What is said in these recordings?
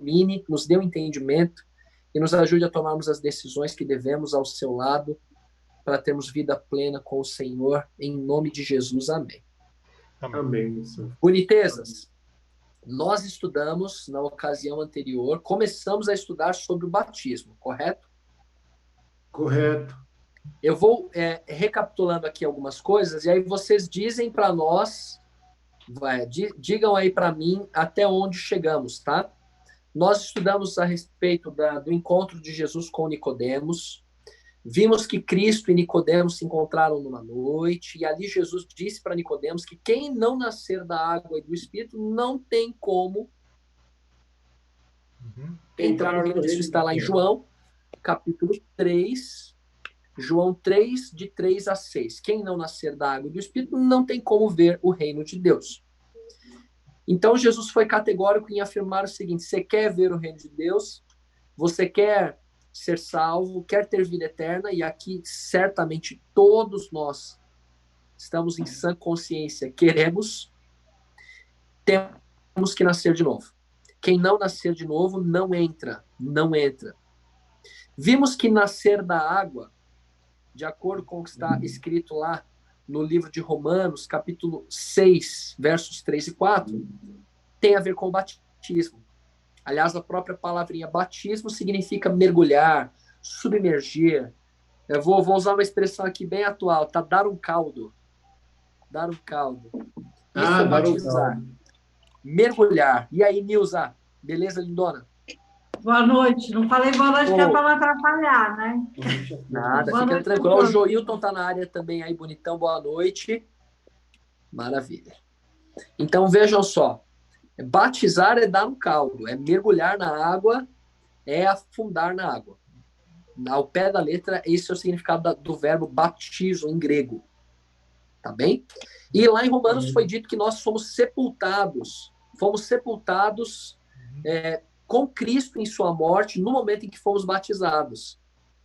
ilumine, nos dê um entendimento e nos ajude a tomarmos as decisões que devemos ao seu lado para termos vida plena com o Senhor, em nome de Jesus. Amém. Amém, Senhor. Bonitezas, nós estudamos na ocasião anterior, começamos a estudar sobre o batismo, correto? Correto. Eu vou recapitulando aqui algumas coisas, e aí vocês dizem para nós, digam aí para mim até onde chegamos, tá? Nós estudamos a respeito do encontro de Jesus com Nicodemos. Vimos que Cristo e Nicodemos se encontraram numa noite, e ali Jesus disse para Nicodemos que quem não nascer da água e do Espírito não tem como entrar no reino. Isso está lá em João, capítulo 3, João 3, de 3 a 6. Quem não nascer da água e do Espírito não tem como ver o reino de Deus. Então, Jesus foi categórico em afirmar o seguinte: você quer ver o reino de Deus? Você quer ser salvo? Quer ter vida eterna? E aqui, certamente, todos nós estamos em sã consciência, queremos, temos que nascer de novo. Quem não nascer de novo, não entra. Vimos que nascer da água, de acordo com o que está escrito lá no livro de Romanos, capítulo 6, versos 3 e 4, tem a ver com o batismo. Aliás, a própria palavrinha batismo significa mergulhar, submergir. Eu vou usar uma expressão aqui bem atual, tá? Dar um caldo. Dar um caldo. Isso é batizar. Mergulhar. E aí, Nilza? Beleza, lindona? Boa noite. Não falei boa noite que é para não atrapalhar, né? Nada, fica tranquilo. O Joilton tá na área também aí, bonitão. Boa noite. Maravilha. Então, vejam só. Batizar é dar um caldo, é mergulhar na água, é afundar na água. Ao pé da letra, esse é o significado do verbo batizo em grego. Tá bem? E lá em Romanos foi dito que nós fomos sepultados com Cristo em sua morte no momento em que fomos batizados.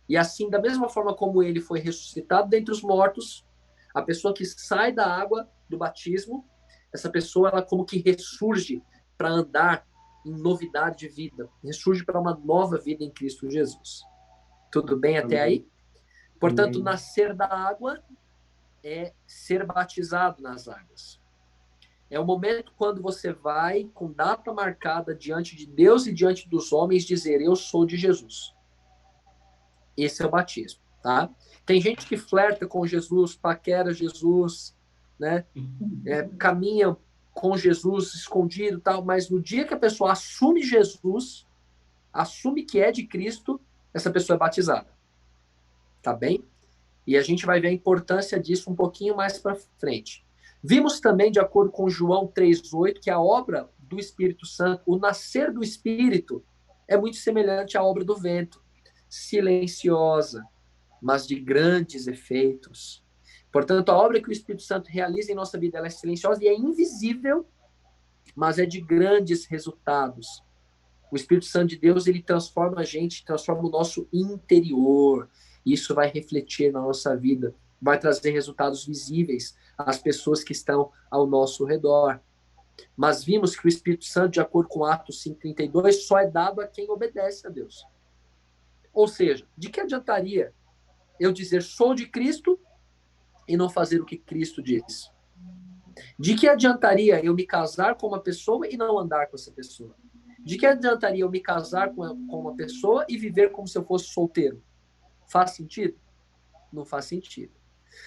E assim, da mesma forma como ele foi ressuscitado dentre os mortos, a pessoa que sai da água do batismo, essa pessoa, ela como que ressurge para andar em novidade de vida, ressurge para uma nova vida em Cristo Jesus. Tudo bem até aí? Portanto, nascer da água é ser batizado nas águas. É o momento quando você vai, com data marcada, diante de Deus e diante dos homens, dizer: eu sou de Jesus. Esse é o batismo, tá? Tem gente que flerta com Jesus, paquera Jesus, né? Caminha com Jesus escondido e tal, mas no dia que a pessoa assume Jesus, assume que é de Cristo, essa pessoa é batizada. Tá bem? E a gente vai ver a importância disso um pouquinho mais para frente. Vimos também, de acordo com João 3,8, que a obra do Espírito Santo, o nascer do Espírito, é muito semelhante à obra do vento, silenciosa, mas de grandes efeitos. Portanto, a obra que o Espírito Santo realiza em nossa vida, ela é silenciosa e é invisível, mas é de grandes resultados. O Espírito Santo de Deus, ele transforma a gente, transforma o nosso interior. Isso vai refletir na nossa vida, vai trazer resultados visíveis às pessoas que estão ao nosso redor. Mas vimos que o Espírito Santo, de acordo com Atos 5,32, só é dado a quem obedece a Deus. Ou seja, de que adiantaria eu dizer sou de Cristo e não fazer o que Cristo diz? De que adiantaria eu me casar com uma pessoa e não andar com essa pessoa? De que adiantaria eu me casar com uma pessoa e viver como se eu fosse solteiro? Faz sentido? Não faz sentido.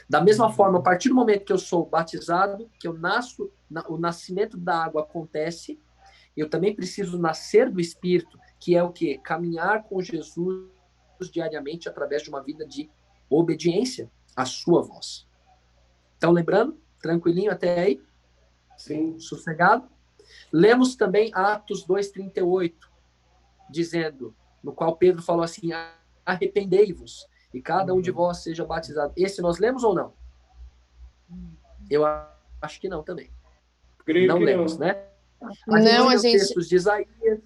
Da mesma forma, a partir do momento que eu sou batizado, que eu nasço, o nascimento da água acontece, eu também preciso nascer do Espírito, que é o quê? Caminhar com Jesus diariamente através de uma vida de obediência à sua voz. Então, lembrando, tranquilinho até aí? Sim. Sossegado? Lemos também Atos 2,38, dizendo, no qual Pedro falou assim: arrependei-vos e cada um de vós seja batizado. Esse nós lemos ou não? Eu acho que não também. Creio não que lemos, não. né? Não, leu textos de Isaías.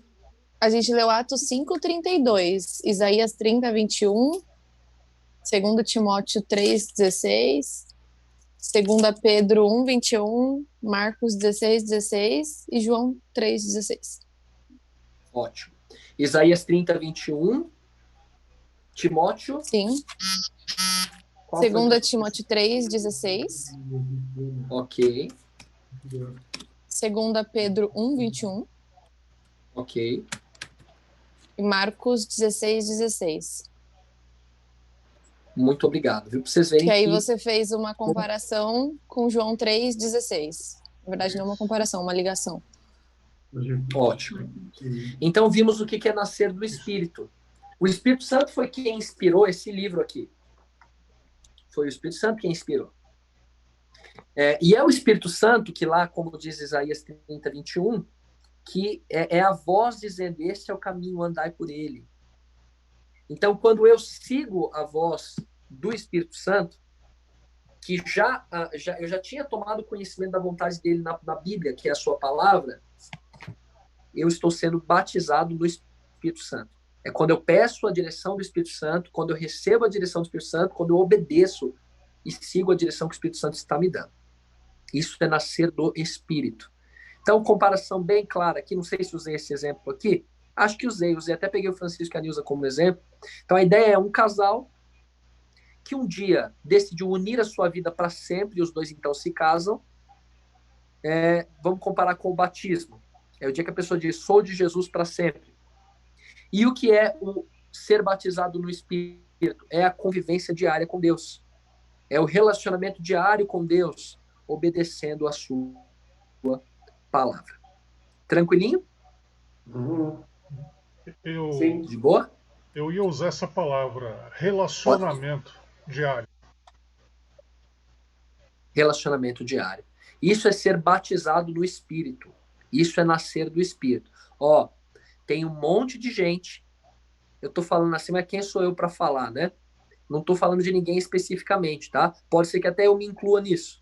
A gente leu Atos 5:32, Isaías 30:21, 2 Timóteo 3:16, 2 Pedro 1:21, Marcos 16:16 e João 3:16. Ótimo. Isaías 30, 21. Timóteo. Sim. Qual foi? 2 Timóteo 3, 16. Ok, 2 Pedro 1, 21. ok. E Marcos 16, 16. Muito obrigado. Viu? Para vocês verem Que aí que você fez uma comparação com João 3, 16. Na verdade, não uma comparação, uma ligação. Ótimo. Então vimos o que é nascer do Espírito. O Espírito Santo foi quem inspirou esse livro aqui. Foi o Espírito Santo quem inspirou. E é o Espírito Santo que lá, como diz Isaías 30, 21, que é a voz dizendo, este é o caminho, andai por ele. Então, quando eu sigo a voz do Espírito Santo, que eu já tinha tomado conhecimento da vontade dele na Bíblia, que é a sua palavra, eu estou sendo batizado no Espírito Santo. É quando eu peço a direção do Espírito Santo, quando eu recebo a direção do Espírito Santo, quando eu obedeço e sigo a direção que o Espírito Santo está me dando. Isso é nascer do Espírito. Então, comparação bem clara aqui, não sei se usei esse exemplo aqui, acho que usei até peguei o Francisco e a Nilza como exemplo. Então, a ideia é um casal que um dia decidiu unir a sua vida para sempre, e os dois então se casam. Vamos comparar com o batismo. É o dia que a pessoa diz, sou de Jesus para sempre. E o que é o ser batizado no Espírito? É a convivência diária com Deus. É o relacionamento diário com Deus, obedecendo a sua palavra. Tranquilinho? Sim. De boa? Eu ia usar essa palavra, relacionamento diário. Relacionamento diário. Isso é ser batizado no Espírito. Isso é nascer do Espírito. Tem um monte de gente, eu tô falando assim, mas quem sou eu para falar, né? Não tô falando de ninguém especificamente, tá? Pode ser que até eu me inclua nisso.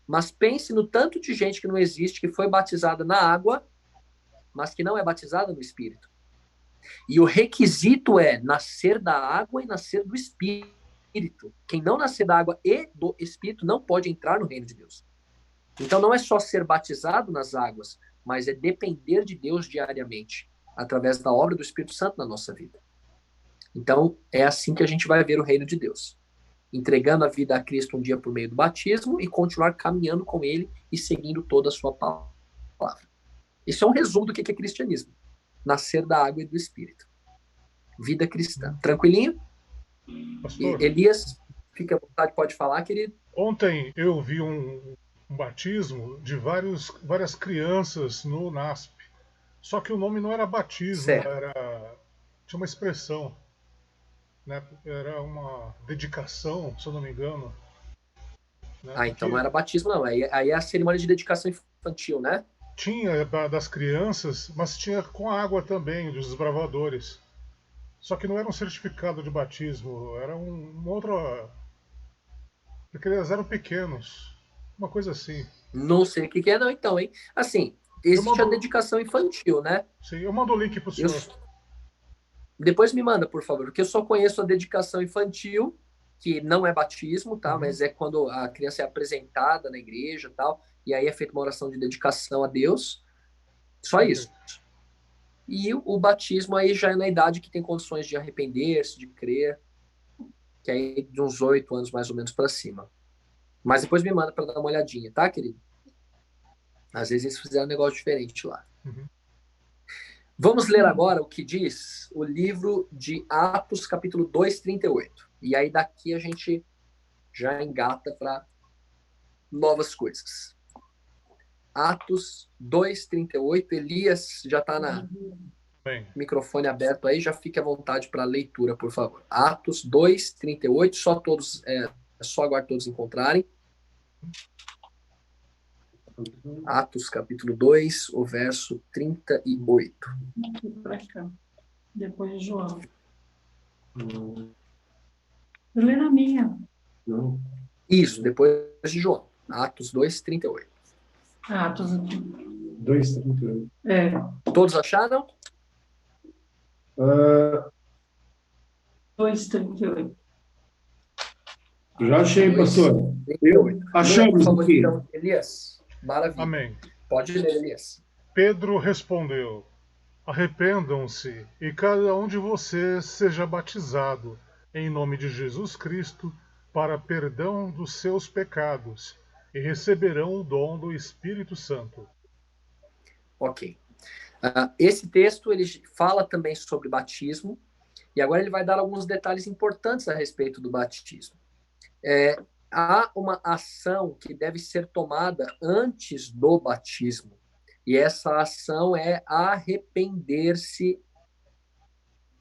Mas pense no tanto de gente que não existe, que foi batizada na água, mas que não é batizada no Espírito. E o requisito é nascer da água e nascer do Espírito. Quem não nascer da água e do Espírito não pode entrar no reino de Deus. Então não é só ser batizado nas águas, mas é depender de Deus diariamente, através da obra do Espírito Santo na nossa vida. Então é assim que a gente vai ver o reino de Deus. Entregando a vida a Cristo um dia por meio do batismo e continuar caminhando com Ele e seguindo toda a sua palavra. Isso é um resumo do que é cristianismo. Nascer da água e do Espírito. Vida cristã. Tranquilinho? Pastor, Elias, fique à vontade, pode falar, querido. ontem eu vi um batismo de várias crianças no NASP. Só que o nome não era batismo, tinha uma expressão. Né? Era uma dedicação, se eu não me engano. Né? Então não era batismo, não. Aí é a cerimônia de dedicação infantil, né? Tinha das crianças, mas tinha com a água também, dos desbravadores. Só que não era um certificado de batismo, era uma outra. Porque eles eram pequenos. Uma coisa assim. Não sei o que é, não, então, hein? Assim, existe a dedicação infantil, né? Sim, eu mando o link pro senhor. Depois me manda, por favor, porque eu só conheço a dedicação infantil, que não é batismo, tá? Mas é quando a criança é apresentada na igreja e tal, e aí é feita uma oração de dedicação a Deus. Só isso. E o batismo aí já é na idade que tem condições de arrepender-se, de crer, que é de uns 8 anos mais ou menos para cima. Mas depois me manda para dar uma olhadinha, tá, querido? Às vezes eles fizeram um negócio diferente lá. Vamos ler agora o que diz o livro de Atos, capítulo 2, 38. E aí daqui a gente já engata para novas coisas. Atos 2, 38. Elias já está na microfone aberto aí, já fique à vontade para a leitura, por favor. Atos 2, 38. Só aguardar todos encontrarem. Atos, capítulo 2, o verso 38. Aqui para cá. Depois de João. Eu lê na minha. Não. Isso, depois de João. Atos 2, 38. Atos. 2:38. Todos acharam? 2:38. Já achei, pastor. 38. Achamos por favor, aqui. então, Elias. Maravilha. Amém. Pode ler, Elias. Pedro respondeu: Arrependam-se e cada um de vocês seja batizado em nome de Jesus Cristo para perdão dos seus pecados e receberão o dom do Espírito Santo. Ok. Esse texto ele fala também sobre batismo e agora ele vai dar alguns detalhes importantes a respeito do batismo. Há uma ação que deve ser tomada antes do batismo e essa ação é arrepender-se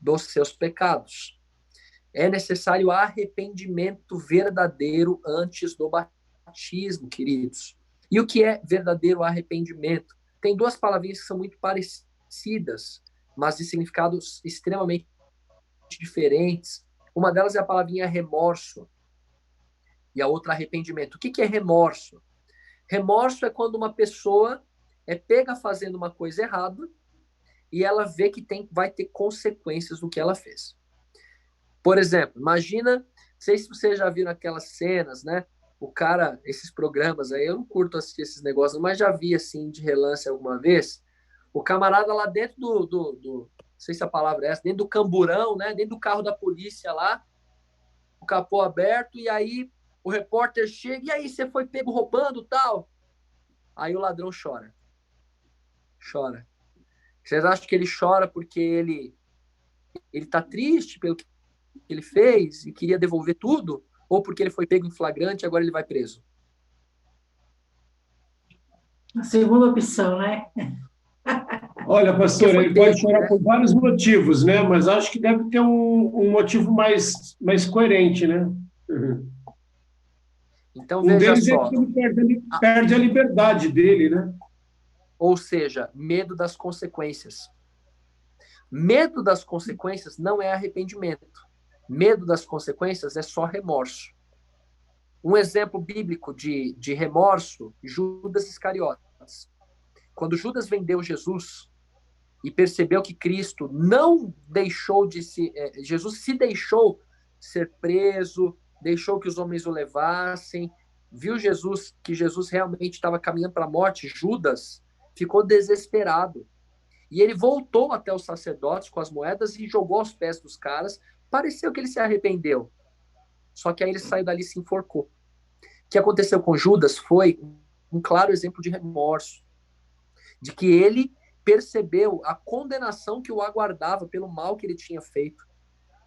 dos seus pecados. É necessário arrependimento verdadeiro antes do batismo, queridos. E o que é verdadeiro arrependimento? Tem duas palavrinhas que são muito parecidas, mas de significados extremamente diferentes. Uma delas é a palavrinha remorso e a outra arrependimento. O que é remorso? Remorso é quando uma pessoa é pega fazendo uma coisa errada e ela vê que vai ter consequências do que ela fez. Por exemplo, imagina, não sei se vocês já viram aquelas cenas, né? O cara, esses programas aí, eu não curto assistir esses negócios, mas já vi assim de relance alguma vez. O camarada lá dentro não sei se a palavra é essa, dentro do camburão, né? Dentro do carro da polícia lá, o capô aberto, e aí o repórter chega, e aí, você foi pego roubando tal? Aí o ladrão chora. Chora. Vocês acham que ele chora porque ele tá triste pelo que ele fez e queria devolver tudo? Ou porque ele foi pego em flagrante e agora ele vai preso? A segunda opção, né? Olha, pastor, ele pode chorar por vários motivos, né? Mas acho que deve ter um motivo mais coerente, né? Uhum. Então, Um veja deles só. é que ele perde a liberdade dele, né? Ou seja, medo das consequências. Medo das consequências não é arrependimento. Medo das consequências é só remorso. Um exemplo bíblico de remorso, Judas Iscariotes. Quando Judas vendeu Jesus e percebeu que Cristo não deixou de se... Jesus se deixou ser preso, deixou que os homens o levassem, viu que Jesus realmente estava caminhando para a morte, Judas ficou desesperado. E ele voltou até os sacerdotes com as moedas e jogou aos pés dos caras. Pareceu que ele se arrependeu. Só que aí ele saiu dali e se enforcou. O que aconteceu com Judas foi um claro exemplo de remorso. De que ele percebeu a condenação que o aguardava pelo mal que ele tinha feito.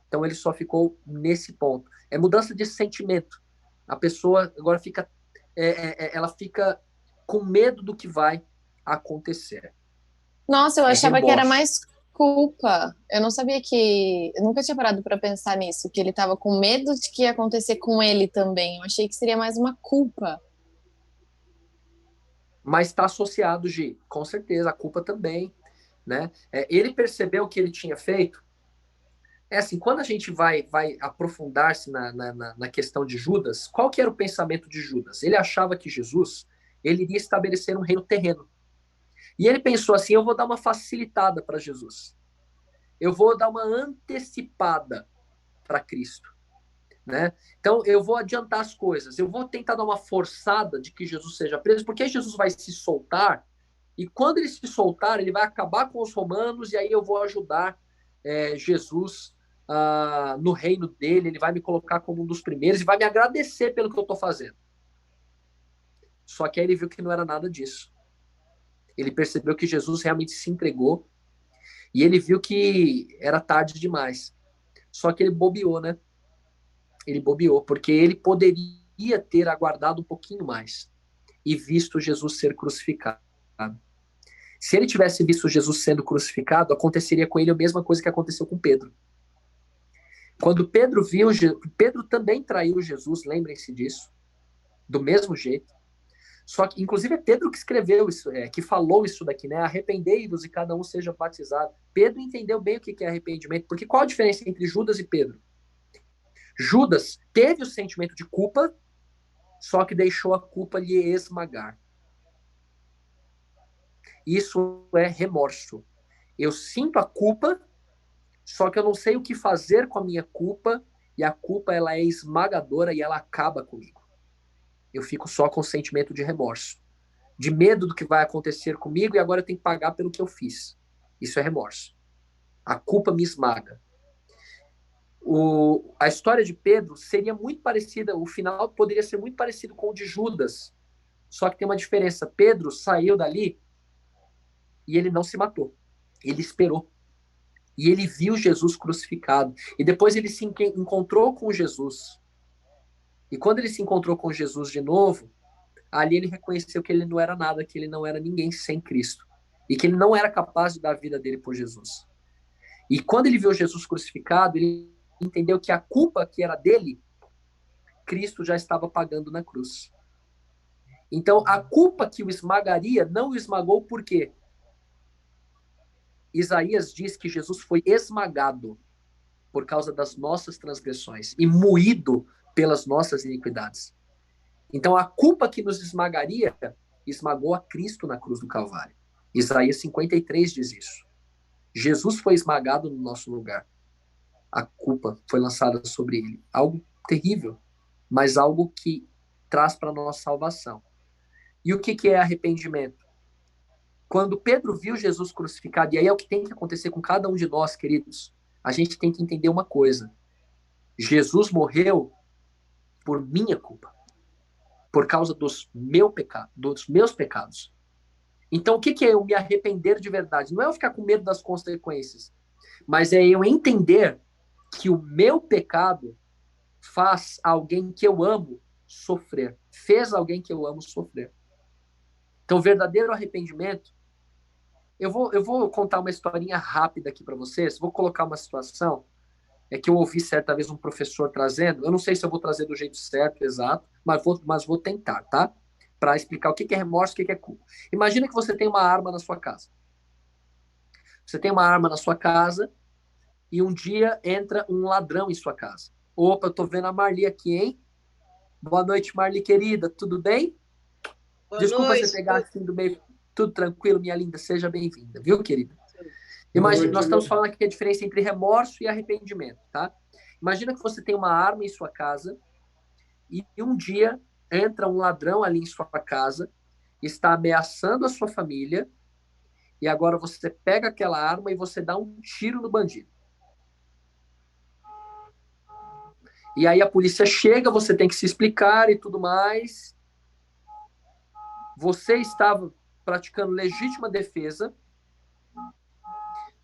Então ele só ficou nesse ponto. É mudança de sentimento. A pessoa agora fica... ela fica com medo do que vai acontecer. Nossa, eu achava remorso. que era mais culpa. Eu não sabia que... Eu nunca tinha parado para pensar nisso, que ele estava com medo de que ia acontecer com ele também. Eu achei que seria mais uma culpa. Mas está associado, Gi, com certeza, a culpa também, né? Ele percebeu o que ele tinha feito. Assim, quando a gente vai aprofundar-se na questão de Judas, qual que era o pensamento de Judas? Ele achava que Jesus ele iria estabelecer um reino terreno. E ele pensou assim, eu vou dar uma facilitada para Jesus. Eu vou dar uma antecipada para Cristo. Né? Então, eu vou adiantar as coisas. Eu vou tentar dar uma forçada de que Jesus seja preso, porque Jesus vai se soltar, e quando ele se soltar, ele vai acabar com os romanos, e aí eu vou ajudar Jesus no reino dele, ele vai me colocar como um dos primeiros, e vai me agradecer pelo que eu estou fazendo. Só que aí ele viu que não era nada disso. Ele percebeu que Jesus realmente se entregou, e ele viu que era tarde demais. Só que ele bobeou, né? Ele bobeou, porque ele poderia ter aguardado um pouquinho mais e visto Jesus ser crucificado. Se ele tivesse visto Jesus sendo crucificado, aconteceria com ele a mesma coisa que aconteceu com Pedro. Quando Pedro viu, Pedro também traiu Jesus, lembrem-se disso, do mesmo jeito. Só que, inclusive, é Pedro que escreveu isso, que falou isso daqui, né? Arrependei-vos e cada um seja batizado. Pedro entendeu bem o que é arrependimento, porque qual a diferença entre Judas e Pedro? Judas teve o sentimento de culpa, só que deixou a culpa lhe esmagar. Isso é remorso. Eu sinto a culpa, só que eu não sei o que fazer com a minha culpa, e a culpa ela é esmagadora e ela acaba comigo. Eu fico só com o sentimento de remorso, de medo do que vai acontecer comigo, e agora eu tenho que pagar pelo que eu fiz. Isso é remorso. A culpa me esmaga. A história de Pedro seria muito parecida, o final poderia ser muito parecido com o de Judas, só que tem uma diferença. Pedro saiu dali e ele não se matou. Ele esperou. E ele viu Jesus crucificado. E depois ele se encontrou com Jesus. E quando ele se encontrou com Jesus de novo, ali ele reconheceu que ele não era nada, que ele não era ninguém sem Cristo. E que ele não era capaz de dar a vida dele por Jesus. E quando ele viu Jesus crucificado, ele entendeu que a culpa que era dele, Cristo já estava pagando na cruz. Então, a culpa que o esmagaria não o esmagou por quê? Isaías diz que Jesus foi esmagado por causa das nossas transgressões e moído pelas nossas iniquidades. Então, a culpa que nos esmagaria, esmagou a Cristo na cruz do Calvário. Isaías 53 diz isso. Jesus foi esmagado no nosso lugar. A culpa foi lançada sobre ele. Algo terrível, mas algo que traz para nós salvação. E o que é arrependimento? Quando Pedro viu Jesus crucificado, e aí é o que tem que acontecer com cada um de nós, queridos, a gente tem que entender uma coisa. Jesus morreu por minha culpa, por causa dos meus pecados. Então, o que é eu me arrepender de verdade? Não é eu ficar com medo das consequências, mas é eu entender que o meu pecado faz alguém que eu amo sofrer. Fez alguém que eu amo sofrer. Então, o verdadeiro arrependimento... Eu vou contar uma historinha rápida aqui para vocês. Vou colocar uma situação que eu ouvi certa vez um professor trazendo. Eu não sei se eu vou trazer do jeito certo, exato, mas vou tentar, tá? Para explicar o que é remorso e o que é culpa. Imagina que você tem uma arma na sua casa. Você tem uma arma na sua casa e um dia entra um ladrão em sua casa. Opa, eu tô vendo a Marli aqui, hein? Boa noite, Marli querida, tudo bem? Boa Desculpa noite. você pegar assim do meio. Tudo tranquilo, minha linda, seja bem-vinda, viu, querida? Imagina, nós estamos falando aqui a diferença entre remorso e arrependimento, tá? Imagina que você tem uma arma em sua casa e um dia entra um ladrão ali em sua casa, está ameaçando a sua família e agora você pega aquela arma e você dá um tiro no bandido. E aí a polícia chega, você tem que se explicar e tudo mais. Você estava praticando legítima defesa,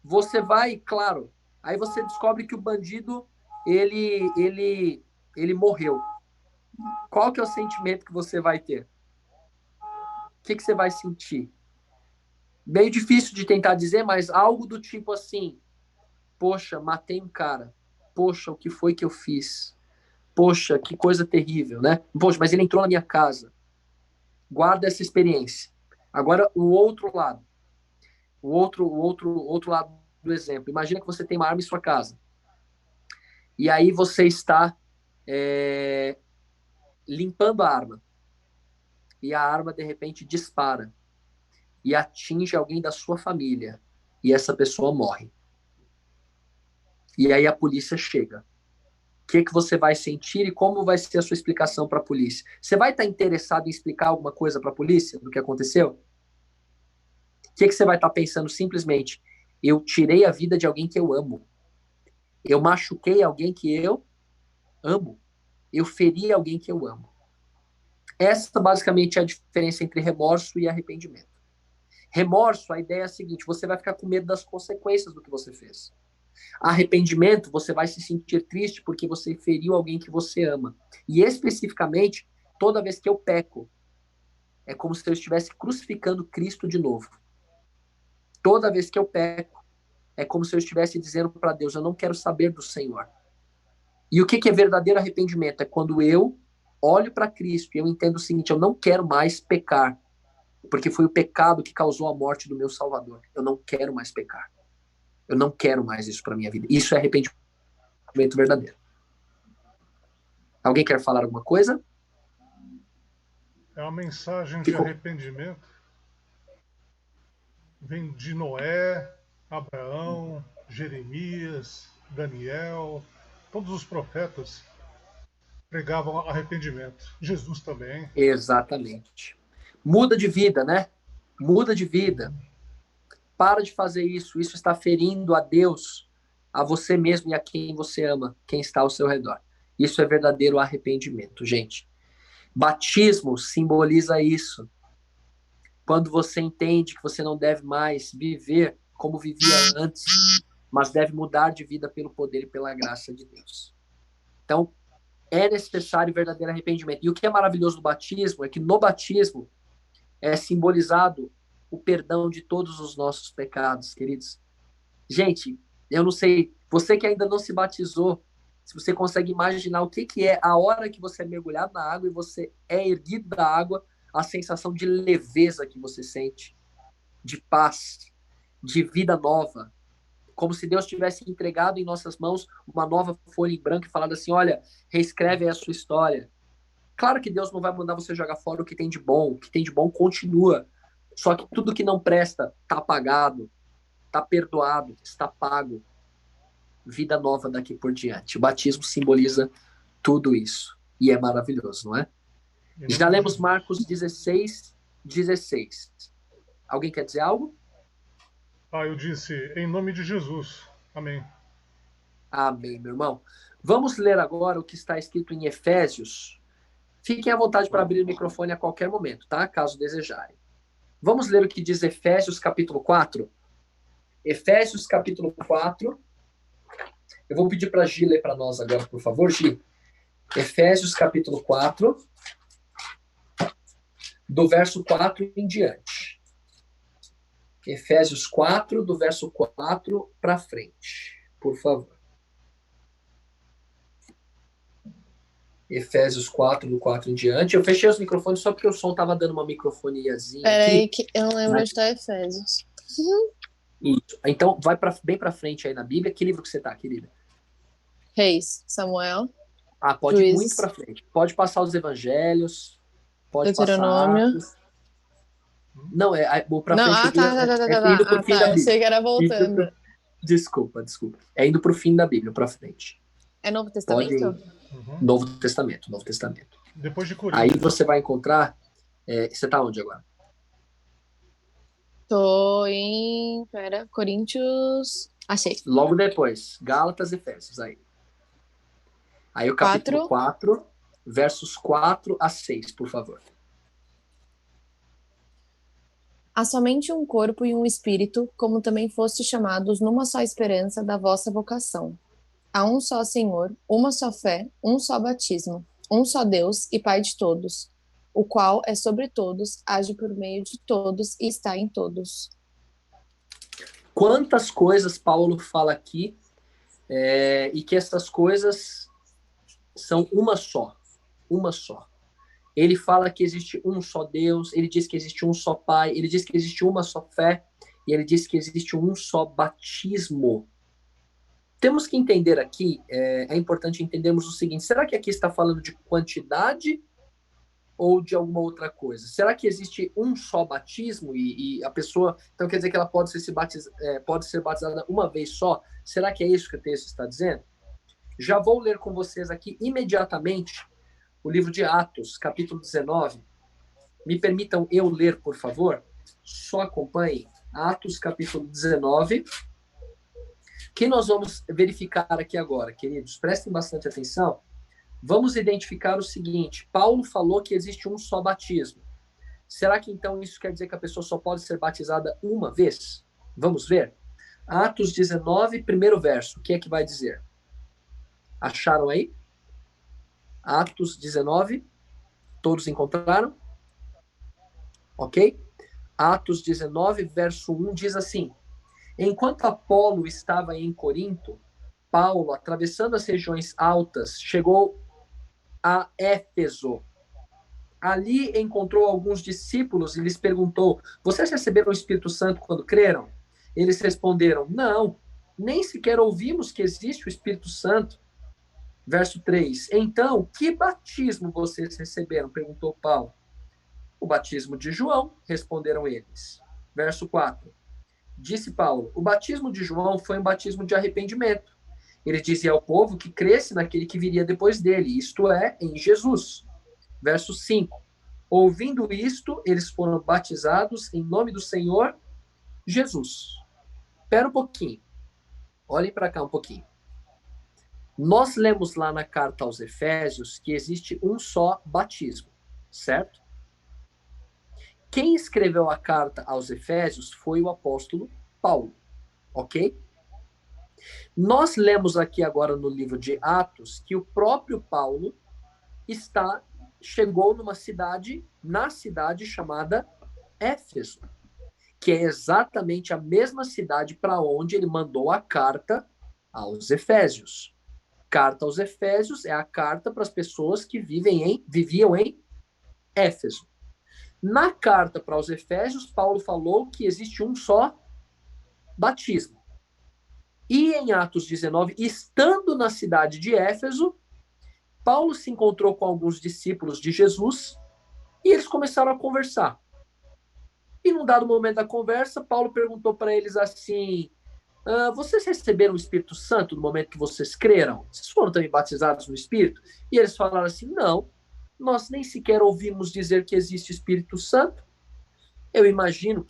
você vai, claro, aí você descobre que o bandido, ele morreu. Qual que é o sentimento que você vai ter? O que você vai sentir? Meio difícil de tentar dizer, mas algo do tipo assim, poxa, matei um cara, poxa, o que foi que eu fiz? Poxa, que coisa terrível, né? Poxa, mas ele entrou na minha casa. Guarda essa experiência. Agora, o outro lado. O outro lado do exemplo. Imagina que você tem uma arma em sua casa. E aí você está limpando a arma. E a arma, de repente, dispara. E atinge alguém da sua família. E essa pessoa morre. E aí a polícia chega. O que você vai sentir e como vai ser a sua explicação para a polícia? Você vai estar interessado em explicar alguma coisa para a polícia do que aconteceu? O que você vai estar pensando simplesmente? Eu tirei a vida de alguém que eu amo. Eu machuquei alguém que eu amo. Eu feri alguém que eu amo. Essa basicamente é a diferença entre remorso e arrependimento. Remorso, a ideia é a seguinte, você vai ficar com medo das consequências do que você fez. Arrependimento, você vai se sentir triste porque você feriu alguém que você ama. E especificamente, toda vez que eu peco, é como se eu estivesse crucificando Cristo de novo. Toda vez que eu peco, é como se eu estivesse dizendo para Deus, eu não quero saber do Senhor. E o que é verdadeiro arrependimento? É quando eu olho para Cristo e eu entendo o seguinte, eu não quero mais pecar, porque foi o pecado que causou a morte do meu Salvador. Eu não quero mais pecar. Eu não quero mais isso para minha vida. Isso é arrependimento verdadeiro. Alguém quer falar alguma coisa? É uma mensagem de arrependimento. Vem de Noé, Abraão, Jeremias, Daniel, todos os profetas pregavam arrependimento. Jesus também. Exatamente. Muda de vida, né? Muda de vida. Para de fazer isso. Isso está ferindo a Deus, a você mesmo e a quem você ama, quem está ao seu redor. Isso é verdadeiro arrependimento, gente. Batismo simboliza isso. Quando você entende que você não deve mais viver como vivia antes, mas deve mudar de vida pelo poder e pela graça de Deus. Então, é necessário verdadeiro arrependimento. E o que é maravilhoso do batismo é que no batismo é simbolizado o perdão de todos os nossos pecados, queridos. Gente, eu não sei, você que ainda não se batizou, se você consegue imaginar o que é a hora que você é mergulhado na água e você é erguido da água, a sensação de leveza que você sente, de paz, de vida nova, como se Deus tivesse entregado em nossas mãos uma nova folha em branco e falado assim, olha, reescreve aí a sua história. Claro que Deus não vai mandar você jogar fora o que tem de bom. O que tem de bom continua. Só que tudo que não presta está apagado, está perdoado, está pago. Vida nova daqui por diante. O batismo simboliza tudo isso. E é maravilhoso, não é? Já lemos Marcos 16, 16. Alguém quer dizer algo? Eu disse, em nome de Jesus. Amém. Amém, meu irmão. Vamos ler agora o que está escrito em Efésios. Fiquem à vontade para abrir o microfone a qualquer momento, tá? Caso desejarem. Vamos ler o que diz Efésios capítulo 4? Efésios capítulo 4. Eu vou pedir para a Gi ler para nós agora, por favor, Gi. Efésios capítulo 4, do verso 4 em diante. Efésios 4, do verso 4 para frente, por favor. Efésios 4, do 4 em diante. Eu fechei os microfones só porque o som estava dando uma microfoniazinha. Peraí, que eu não lembro onde está Efésios. Isso. Então, vai bem para frente aí na Bíblia. Que livro que você está, querida? Reis, Samuel. Pode ir Juízes. muito para frente. Pode passar os evangelhos. Pode Deuteronômio. passar Atos. Não, o para Não, frente. tá. Indo pro fim da Eu Bíblia. achei que era voltando. Desculpa. É indo para o fim da Bíblia, para frente. É Novo Testamento? Novo Testamento. Depois de Coríntios. Aí você vai encontrar... você está onde agora? Tô em... Coríntios... Achei. Logo depois. Gálatas e Efésios. Aí o capítulo 4, versos 4 a 6, por favor. Há somente um corpo e um espírito, como também fostes chamados numa só esperança da vossa vocação. Há um só Senhor, uma só fé, um só batismo, um só Deus e Pai de todos, o qual é sobre todos, age por meio de todos e está em todos. Quantas coisas Paulo fala aqui, e que essas coisas são uma só. Ele fala que existe um só Deus, ele diz que existe um só Pai, ele diz que existe uma só fé, e ele diz que existe um só batismo. Temos que entender aqui, é importante entendermos o seguinte, será que aqui está falando de quantidade ou de alguma outra coisa? Será que existe um só batismo e a pessoa, então quer dizer que ela pode ser batizada uma vez só? Será que é isso que o texto está dizendo? Já vou ler com vocês aqui imediatamente o livro de Atos, capítulo 19. Me permitam eu ler, por favor? Só acompanhem. Atos, capítulo 19. O que nós vamos verificar aqui agora, queridos? Prestem bastante atenção. Vamos identificar o seguinte. Paulo falou que existe um só batismo. Será que então isso quer dizer que a pessoa só pode ser batizada uma vez? Vamos ver? Atos 19, primeiro verso. O que é que vai dizer? Acharam aí? Atos 19. Todos encontraram? Ok? Atos 19, verso 1 diz assim: enquanto Apolo estava em Corinto, Paulo, atravessando as regiões altas, chegou a Éfeso. Ali encontrou alguns discípulos e lhes perguntou: vocês receberam o Espírito Santo quando creram? Eles responderam: não, nem sequer ouvimos que existe o Espírito Santo. Verso 3. Então, que batismo vocês receberam? Perguntou Paulo. O batismo de João, responderam eles. Verso 4. Disse Paulo: o batismo de João foi um batismo de arrependimento. Ele dizia ao povo que cresce naquele que viria depois dele, isto é, em Jesus. Verso 5. Ouvindo isto, eles foram batizados em nome do Senhor Jesus. Espera um pouquinho. Olhem para cá um pouquinho. Nós lemos lá na carta aos Efésios que existe um só batismo, certo? Quem escreveu a carta aos Efésios foi o apóstolo Paulo, ok? Nós lemos aqui agora no livro de Atos que o próprio Paulo chegou na cidade chamada Éfeso, que é exatamente a mesma cidade para onde ele mandou a carta aos Efésios. Carta aos Efésios é a carta para as pessoas que viviam em Éfeso. Na carta para os Efésios, Paulo falou que existe um só batismo. E em Atos 19, estando na cidade de Éfeso, Paulo se encontrou com alguns discípulos de Jesus e eles começaram a conversar. E num dado momento da conversa, Paulo perguntou para eles assim: vocês receberam o Espírito Santo no momento que vocês creram? Vocês foram também batizados no Espírito? E eles falaram assim: não, nós nem sequer ouvimos dizer que existe Espírito Santo. Eu imagino,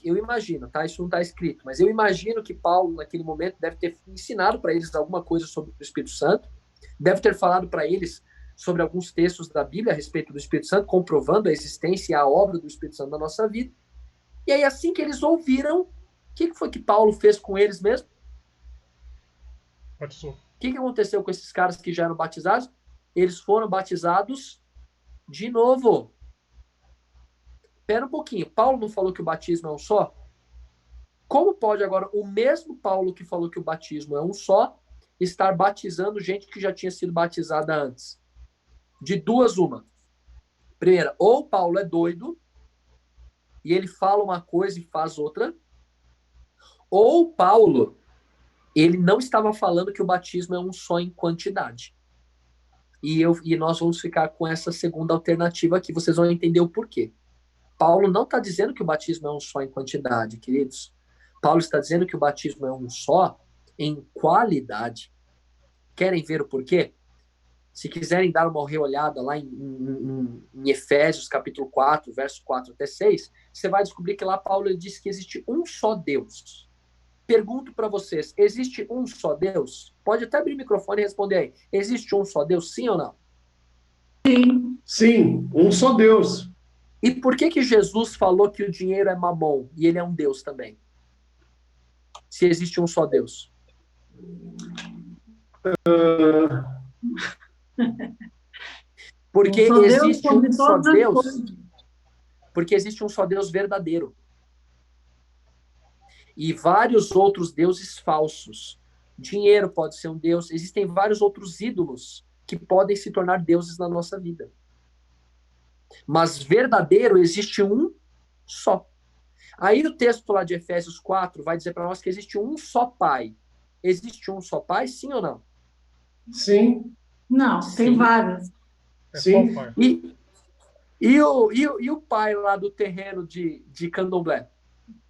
tá? Isso não está escrito, mas eu imagino que Paulo, naquele momento, deve ter ensinado para eles alguma coisa sobre o Espírito Santo, deve ter falado para eles sobre alguns textos da Bíblia a respeito do Espírito Santo, comprovando a existência e a obra do Espírito Santo na nossa vida. E aí, assim que eles ouviram, o que foi que Paulo fez com eles mesmo? Batizou. O que aconteceu com esses caras que já eram batizados? Eles foram batizados de novo. Espera um pouquinho. Paulo não falou que o batismo é um só? Como pode agora o mesmo Paulo que falou que o batismo é um só estar batizando gente que já tinha sido batizada antes? De duas, uma. Primeira, ou Paulo é doido e ele fala uma coisa e faz outra, ou Paulo, ele não estava falando que o batismo é um só em quantidade. E nós vamos ficar com essa segunda alternativa aqui, vocês vão entender o porquê. Paulo não está dizendo que o batismo é um só em quantidade, queridos. Paulo está dizendo que o batismo é um só em qualidade. Querem ver o porquê? Se quiserem dar uma reolhada lá em Efésios, capítulo 4, verso 4 até 6, você vai descobrir que lá Paulo diz que existe um só Deus. Pergunto para vocês, existe um só Deus? Pode até abrir o microfone e responder aí. Existe um só Deus, sim ou não? Sim. Sim, um só Deus. E por que Jesus falou que o dinheiro é mamon e ele é um Deus também? Se existe um só Deus. Porque existe um só Deus. Porque existe um só Deus verdadeiro. E vários outros deuses falsos. Dinheiro pode ser um Deus. Existem vários outros ídolos que podem se tornar deuses na nossa vida. Mas verdadeiro existe um só. Aí o texto lá de Efésios 4 vai dizer para nós que existe um só Pai. Existe um só Pai, sim ou não? Sim. Não, Sim. tem vários. Sim. E o pai lá do terreno de Candomblé?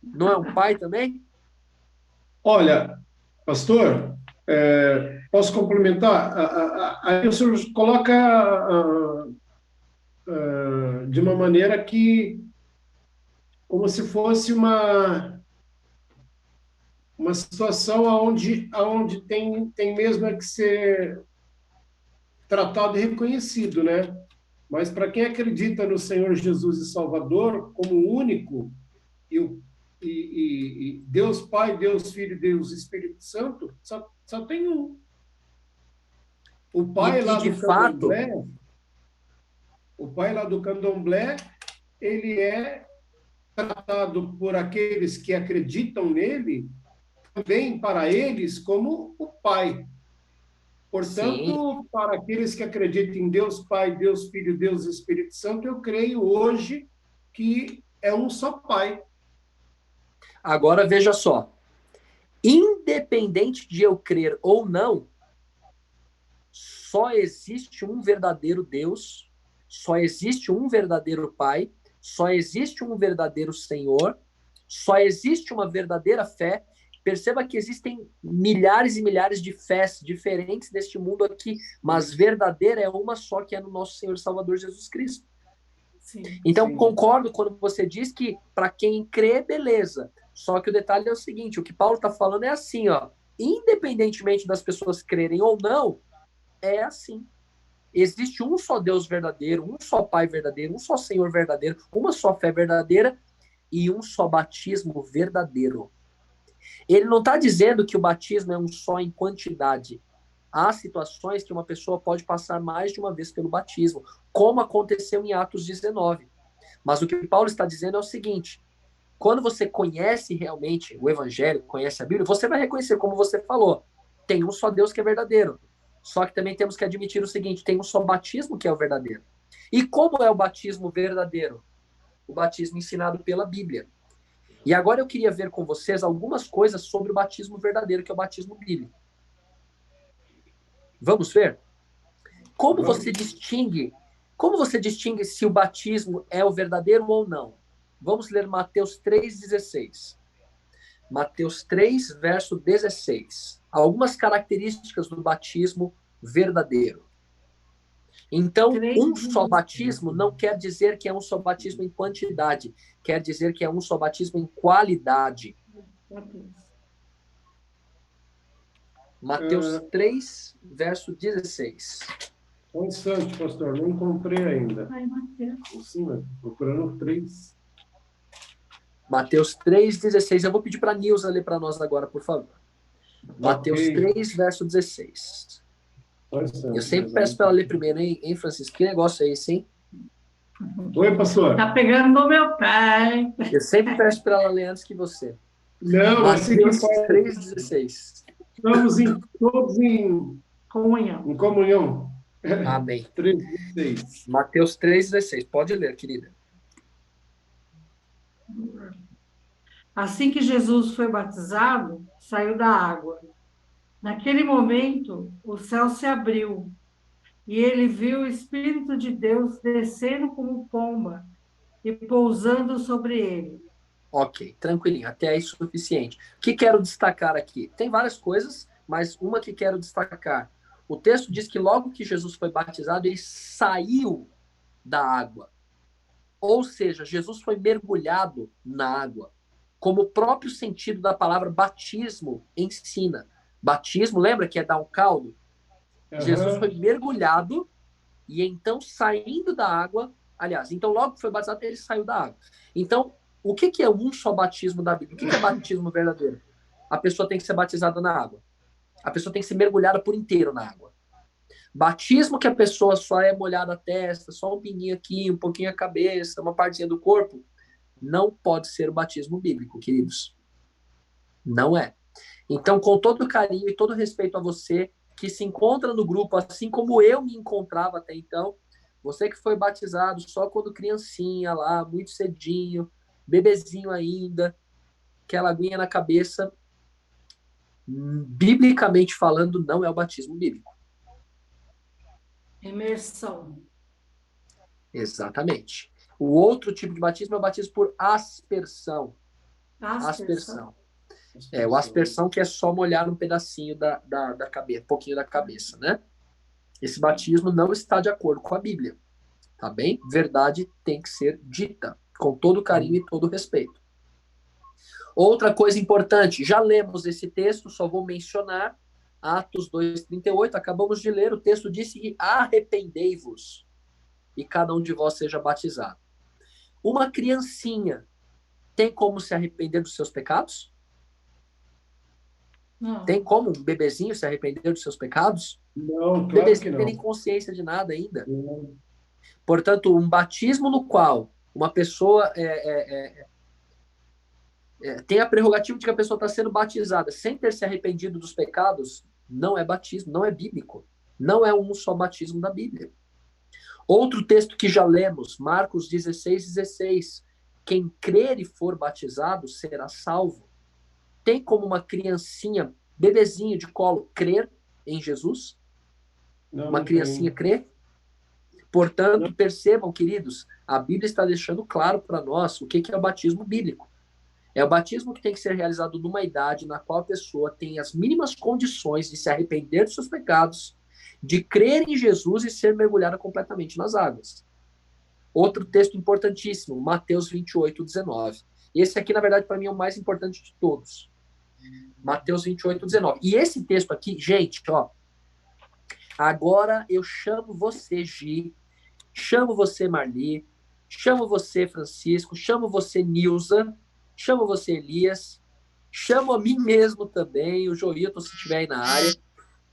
Não é um pai também? Olha, pastor, posso complementar? Aí o senhor coloca de uma maneira que, como se fosse uma situação onde tem mesmo que ser tratado e reconhecido, né? Mas para quem acredita no Senhor Jesus e Salvador como único, e Deus Pai, Deus Filho, Deus Espírito Santo, só tem um. O pai lá do Candomblé, o pai lá do Candomblé, ele é tratado por aqueles que acreditam nele, também para eles, como o pai. Portanto, sim, para aqueles que acreditam em Deus Pai, Deus Filho, Deus Espírito Santo, eu creio hoje que é um só Pai. Agora, veja só. Independente de eu crer ou não, só existe um verdadeiro Deus, só existe um verdadeiro Pai, só existe um verdadeiro Senhor, só existe uma verdadeira fé. Perceba que existem milhares e milhares de fés diferentes neste mundo aqui, mas verdadeira é uma só, que é no nosso Senhor e Salvador Jesus Cristo. Sim, então, sim, concordo quando você diz que para quem crê, beleza. Só que o detalhe é o seguinte, o que Paulo está falando é assim, ó, independentemente das pessoas crerem ou não, é assim. Existe um só Deus verdadeiro, um só Pai verdadeiro, um só Senhor verdadeiro, uma só fé verdadeira e um só batismo verdadeiro. Ele não está dizendo que o batismo é um só em quantidade. Há situações que uma pessoa pode passar mais de uma vez pelo batismo, como aconteceu em Atos 19. Mas o que Paulo está dizendo é o seguinte, quando você conhece realmente o Evangelho, conhece a Bíblia, você vai reconhecer, como você falou, tem um só Deus que é verdadeiro. Só que também temos que admitir o seguinte, tem um só batismo que é o verdadeiro. E como é o batismo verdadeiro? O batismo ensinado pela Bíblia. E agora eu queria ver com vocês algumas coisas sobre o batismo verdadeiro, que é o batismo bíblico. Vamos ver? Como você distingue se o batismo é o verdadeiro ou não? Vamos ler Mateus 3,16. Mateus 3, verso 16. Algumas características do batismo verdadeiro. Então, um só batismo não quer dizer que é um só batismo em quantidade, quer dizer que é um só batismo em qualidade. Mateus 3, verso 16. Um instante, pastor, não encontrei ainda. Sim, procurando 3. Mateus 3, 16. Eu vou pedir para a Nilza ler para nós agora, por favor. Mateus 3, verso 16. Eu sempre peço para ela ler primeiro, hein, Francisco? Que negócio é esse, hein? Oi, pastor. Tá pegando no meu pé. Eu sempre peço para ela ler antes que você. Não, Mateus 3, 16. Estamos todos em comunhão. Em comunhão. Amém. 3:16. Mateus 3,16. Pode ler, querida. Assim que Jesus foi batizado, saiu da água. Naquele momento, o céu se abriu e ele viu o Espírito de Deus descendo como pomba e pousando sobre ele. Ok, tranquilinho. Até aí suficiente. O que quero destacar aqui? Tem várias coisas, mas uma que quero destacar. O texto diz que logo que Jesus foi batizado, ele saiu da água. Ou seja, Jesus foi mergulhado na água. Como o próprio sentido da palavra batismo ensina. Batismo, lembra que é dar um caldo? Uhum. Jesus foi mergulhado e então saindo da água, aliás, então logo que foi batizado, ele saiu da água. Então, o que é um só batismo da Bíblia? O que é batismo verdadeiro? A pessoa tem que ser batizada na água. A pessoa tem que ser mergulhada por inteiro na água. Batismo que a pessoa só é molhada a testa, só um pinguinho aqui, um pouquinho a cabeça, uma partezinha do corpo, não pode ser o batismo bíblico, queridos. Não é. Então, com todo carinho e todo respeito a você que se encontra no grupo, assim como eu me encontrava até então, você que foi batizado só quando criancinha lá, muito cedinho, bebezinho ainda, aquela aguinha na cabeça, biblicamente falando, não é o batismo bíblico. Imersão. Exatamente. O outro tipo de batismo é o batismo por aspersão. Aspersão. É, o aspersão que é só molhar um pedacinho da cabeça, um pouquinho da cabeça, né? Esse batismo não está de acordo com a Bíblia, tá bem? Verdade tem que ser dita, com todo carinho e todo respeito. Outra coisa importante, já lemos esse texto, só vou mencionar, Atos 2:38, acabamos de ler, o texto disse que arrependei-vos e cada um de vós seja batizado. Uma criancinha tem como se arrepender dos seus pecados? Não. Tem como um bebezinho se arrepender dos seus pecados? Não, claro bebezinho que não não. tem consciência de nada ainda. Não. Portanto, um batismo no qual uma pessoa tem a prerrogativa de que a pessoa está sendo batizada sem ter se arrependido dos pecados, não é batismo, não é bíblico. Não é um só batismo da Bíblia. Outro texto que já lemos, Marcos 16:16. Quem crer e for batizado será salvo. Tem como uma criancinha, bebezinho de colo, crer em Jesus? Não, uma criancinha crer? Portanto, percebam, queridos, a Bíblia está deixando claro para nós o que é o batismo bíblico. É o batismo que tem que ser realizado numa idade na qual a pessoa tem as mínimas condições de se arrepender dos seus pecados, de crer em Jesus e ser mergulhada completamente nas águas. Outro texto importantíssimo, Mateus 28:19. Esse aqui, na verdade, para mim é o mais importante de todos. Mateus 28, 19. E esse texto aqui, gente, ó, agora eu chamo você, Gi, chamo você, Marli, chamo você, Francisco, chamo você, Nilza, chamo você, Elias, chamo a mim mesmo também, o Joilton, se estiver aí na área,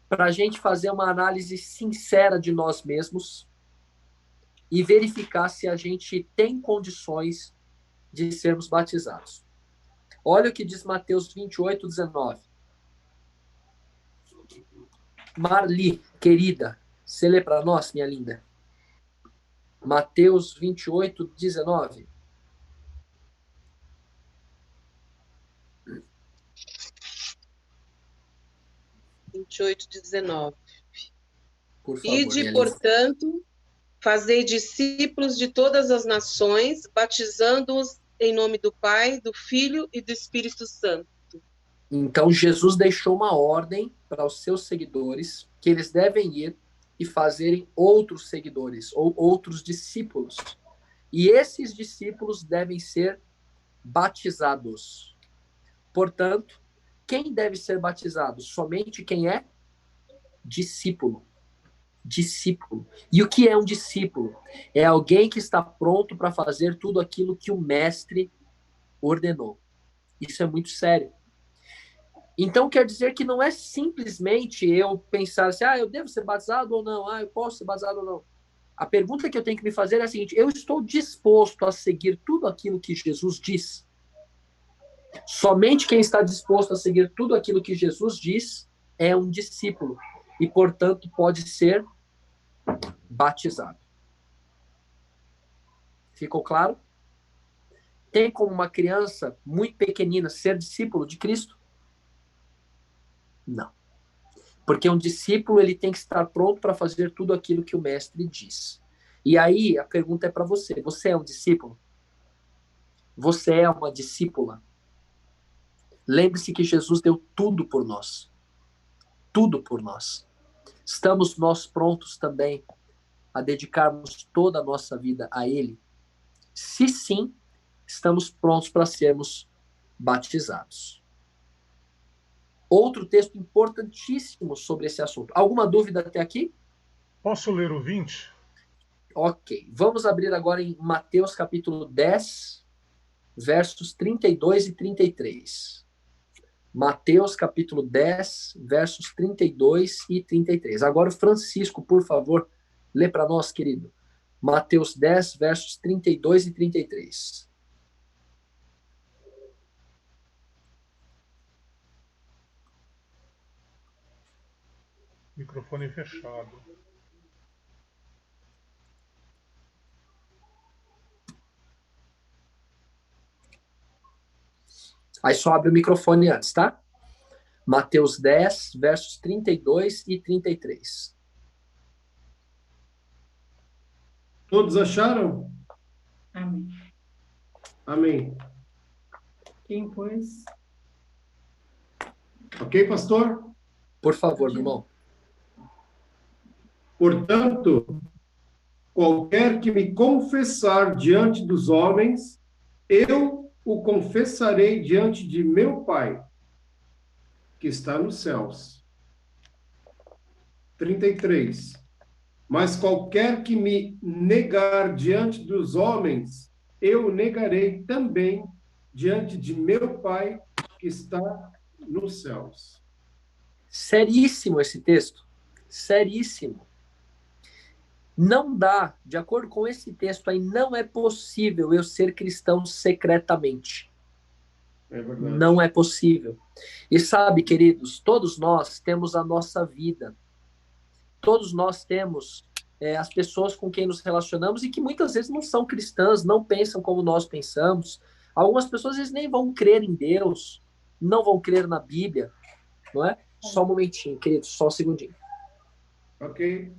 para a gente fazer uma análise sincera de nós mesmos e verificar se a gente tem condições de sermos batizados. Olha o que diz Mateus 28, 19. Marli, querida, você lê para nós, minha linda? Mateus 28, 19. Por favor, Ide, portanto, fazei discípulos de todas as nações, batizando-os em nome do Pai, do Filho e do Espírito Santo. Então, Jesus deixou uma ordem para os seus seguidores que eles devem ir e fazerem outros seguidores ou outros discípulos. E esses discípulos devem ser batizados. Portanto, quem deve ser batizado? Somente quem é discípulo. Discípulo. E o que é um discípulo? É alguém que está pronto para fazer tudo aquilo que o mestre ordenou. Isso é muito sério. Então, quer dizer que não é simplesmente eu pensar assim, eu devo ser batizado ou não? Eu posso ser batizado ou não? A pergunta que eu tenho que me fazer é a seguinte, eu estou disposto a seguir tudo aquilo que Jesus diz? Somente quem está disposto a seguir tudo aquilo que Jesus diz é um discípulo e, portanto, pode ser batizado. Ficou claro? Tem como uma criança muito pequenina ser discípulo de Cristo? Não. Porque um discípulo ele tem que estar pronto para fazer tudo aquilo que o mestre diz. E aí a pergunta é para você. Você é um discípulo? Você é uma discípula? Lembre-se que Jesus deu tudo por nós. Tudo por nós. Estamos nós prontos também a dedicarmos toda a nossa vida a Ele? Se sim, estamos prontos para sermos batizados. Outro texto importantíssimo sobre esse assunto. Alguma dúvida até aqui? Posso ler o 20? Ok. Vamos abrir agora em Mateus capítulo 10, versos 32 e 33. Mateus capítulo 10, versos 32 e 33. Agora o Francisco, por favor, lê para nós, querido. Mateus 10, versos 32 e 33. Microfone fechado. Aí só abre o microfone antes, tá? Mateus 10, versos 32 e 33. Todos acharam? Amém. Amém. Quem pôs? Ok, pastor? Por favor, meu irmão. Portanto, qualquer que me confessar diante dos homens, eu o confessarei diante de meu Pai, que está nos céus. 33. Mas qualquer que me negar diante dos homens, eu o negarei também diante de meu Pai, que está nos céus. Seríssimo esse texto. Seríssimo. Não dá, de acordo com esse texto aí, não é possível eu ser cristão secretamente. É verdade. Não é possível. E sabe, queridos, todos nós temos a nossa vida. Todos nós temos as pessoas com quem nos relacionamos e que muitas vezes não são cristãs, não pensam como nós pensamos. Algumas pessoas eles nem vão crer em Deus, não vão crer na Bíblia, não é? Só um momentinho, queridos, só um segundinho. Ok.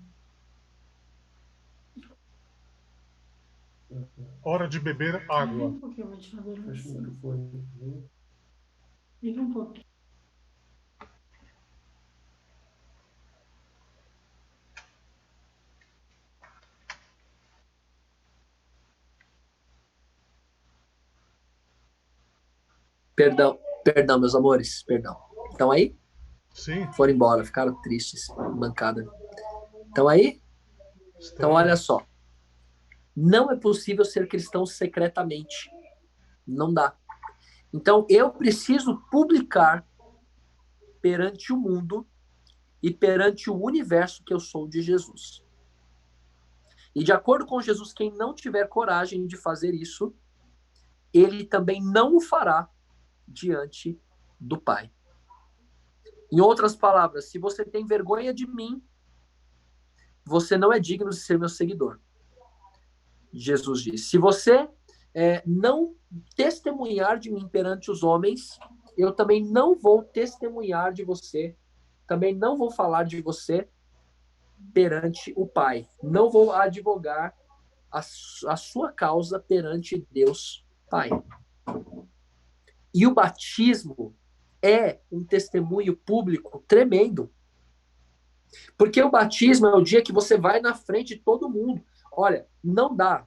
Hora de beber água. Um pouquinho, eu vou te fazer Fecha o assim. microfone. Fica um pouquinho. Perdão, meus amores, perdão. Estão aí? Sim. Foram embora, ficaram tristes, mancada. Estão aí? Então, olha só. Não é possível ser cristão secretamente. Não dá. Então, eu preciso publicar perante o mundo e perante o universo que eu sou de Jesus. E de acordo com Jesus, quem não tiver coragem de fazer isso, ele também não o fará diante do Pai. Em outras palavras, se você tem vergonha de mim, você não é digno de ser meu seguidor. Jesus diz. Se você não testemunhar de mim perante os homens, eu também não vou testemunhar de você, também não vou falar de você perante o Pai. Não vou advogar a sua causa perante Deus Pai. E o batismo é um testemunho público tremendo. Porque o batismo é o dia que você vai na frente de todo mundo. Olha, não dá,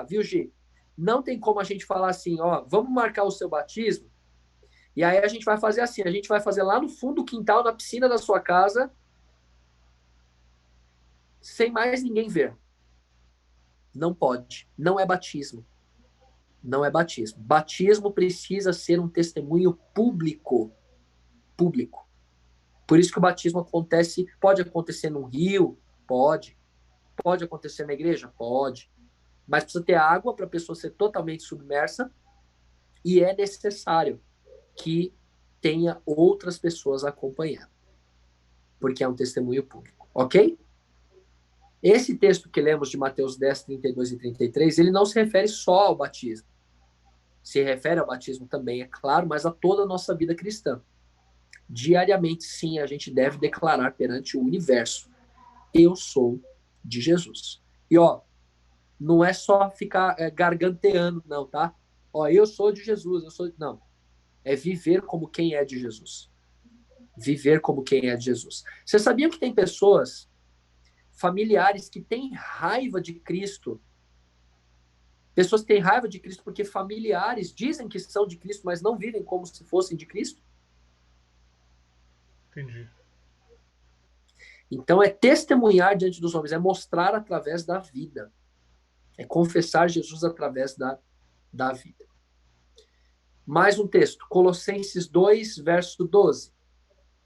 viu, Gi? Não tem como a gente falar assim, ó, vamos marcar o seu batismo, e aí a gente vai fazer assim, a gente vai fazer lá no fundo do quintal, na piscina da sua casa, sem mais ninguém ver. Não pode. Não é batismo. Não é batismo. Batismo precisa ser um testemunho público. Público. Por isso que o batismo acontece, pode acontecer num rio, pode. Pode acontecer na igreja? Pode. Mas precisa ter água para a pessoa ser totalmente submersa e é necessário que tenha outras pessoas acompanhando. Porque é um testemunho público. Ok? Esse texto que lemos de Mateus 10, 32 e 33, ele não se refere só ao batismo. Se refere ao batismo também, é claro, mas a toda a nossa vida cristã. Diariamente, sim, a gente deve declarar perante o universo: eu sou de Jesus. E, ó, não é só ficar garganteando, não, tá? Ó, eu sou de Jesus, eu sou... Não. É viver como quem é de Jesus. Viver como quem é de Jesus. Você sabia que tem pessoas, familiares, que têm raiva de Cristo? Pessoas que têm raiva de Cristo porque familiares dizem que são de Cristo, mas não vivem como se fossem de Cristo? Entendi. Então, é testemunhar diante dos homens, é mostrar através da vida. É confessar Jesus através da vida. Mais um texto, Colossenses 2, verso 12.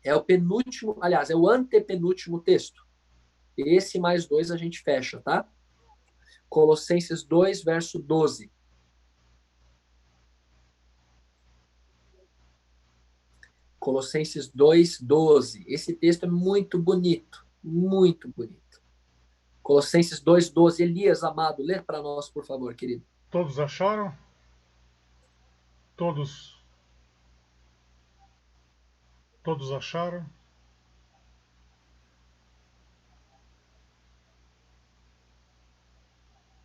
É o penúltimo, aliás, é o antepenúltimo texto. Esse mais 2 a gente fecha, tá? Colossenses 2, verso 12. Colossenses 2, 12. Esse texto é muito bonito, muito bonito. Colossenses 2, 12. Elias, amado, lê para nós, por favor, querido. Todos acharam? Todos acharam?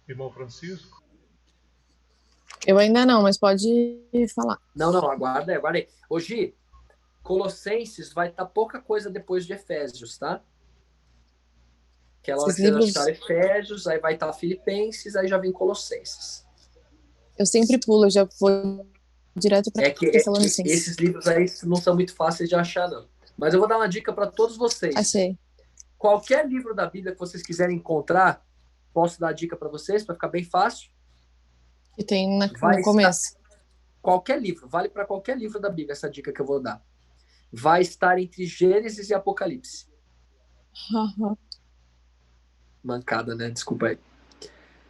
Irmão Francisco? Eu ainda não, mas pode falar. Não, aguarda aí. Hoje, Colossenses vai estar pouca coisa depois de Efésios, tá? Aquela hora que vocês acharam Efésios, aí vai estar Filipenses, aí já vem Colossenses. Eu sempre pulo, eu já vou direto para Tessalonicenses. Esses livros aí não são muito fáceis de achar, não. Mas eu vou dar uma dica para todos vocês. Achei. Qualquer livro da Bíblia que vocês quiserem encontrar, posso dar a dica para vocês, para ficar bem fácil. Que tem no começo. Qualquer livro, vale para qualquer livro da Bíblia essa dica que eu vou dar. Vai estar entre Gênesis e Apocalipse. Uhum. Mancada, né? Desculpa aí.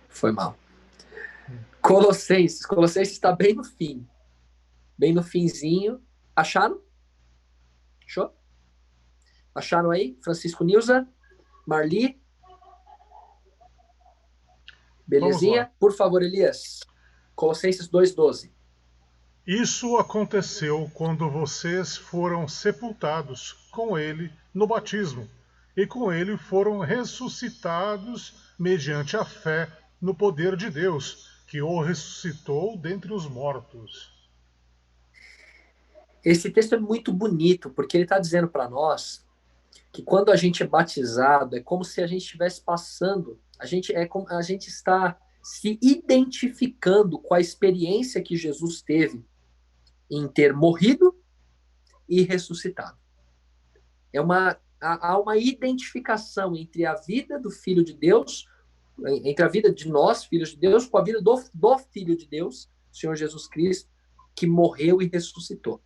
Foi mal. Colossenses está bem no fim. Bem no finzinho. Acharam? Achou? Acharam aí? Francisco Nilza? Marli? Belezinha? Por favor, Elias. Colossenses 2:12. Isso aconteceu quando vocês foram sepultados com ele no batismo, e com ele foram ressuscitados mediante a fé no poder de Deus, que o ressuscitou dentre os mortos. Esse texto é muito bonito, porque ele está dizendo para nós que quando a gente é batizado, é como se a gente estivesse passando, é como a gente está se identificando com a experiência que Jesus teve em ter morrido e ressuscitado. Há uma identificação entre a vida do Filho de Deus, entre a vida de nós, filhos de Deus, com a vida do Filho de Deus, Senhor Jesus Cristo, que morreu e ressuscitou.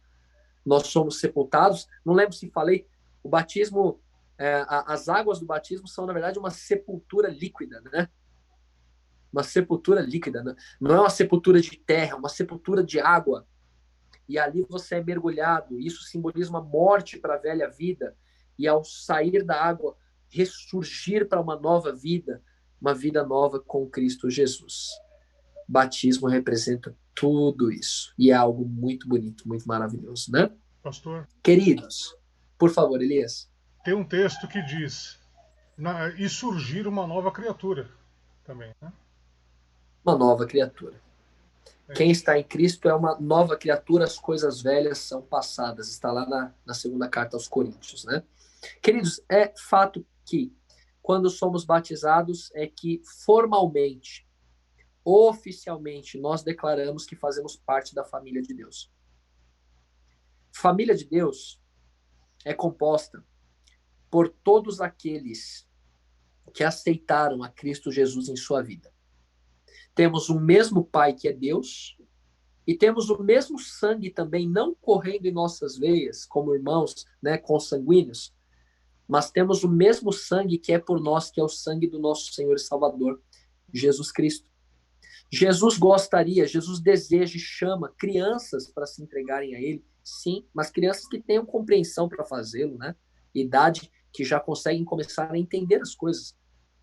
Nós somos sepultados. Não lembro se falei, o batismo, as águas do batismo são, na verdade, uma sepultura líquida, né? Uma sepultura líquida, né? Não é uma sepultura de terra, é uma sepultura de água. E ali você é mergulhado. Isso simboliza uma morte para a velha vida. E ao sair da água, ressurgir para uma nova vida, uma vida nova com Cristo Jesus. Batismo representa tudo isso. E é algo muito bonito, muito maravilhoso, né? Pastor. Queridos, por favor, Elias. Tem um texto que diz, e surgir uma nova criatura também, né? Uma nova criatura. Quem está em Cristo é uma nova criatura, as coisas velhas são passadas. Está lá na segunda carta aos Coríntios, né? Queridos, é fato que quando somos batizados é que formalmente, oficialmente, nós declaramos que fazemos parte da família de Deus. Família de Deus é composta por todos aqueles que aceitaram a Cristo Jesus em sua vida. Temos o mesmo Pai que é Deus e temos o mesmo sangue também, não correndo em nossas veias, como irmãos, né, consanguíneos, mas temos o mesmo sangue que é por nós, que é o sangue do nosso Senhor e Salvador, Jesus Cristo. Jesus deseja e chama crianças para se entregarem a Ele, sim, mas crianças que tenham compreensão para fazê-lo, né? Idade que já conseguem começar a entender as coisas.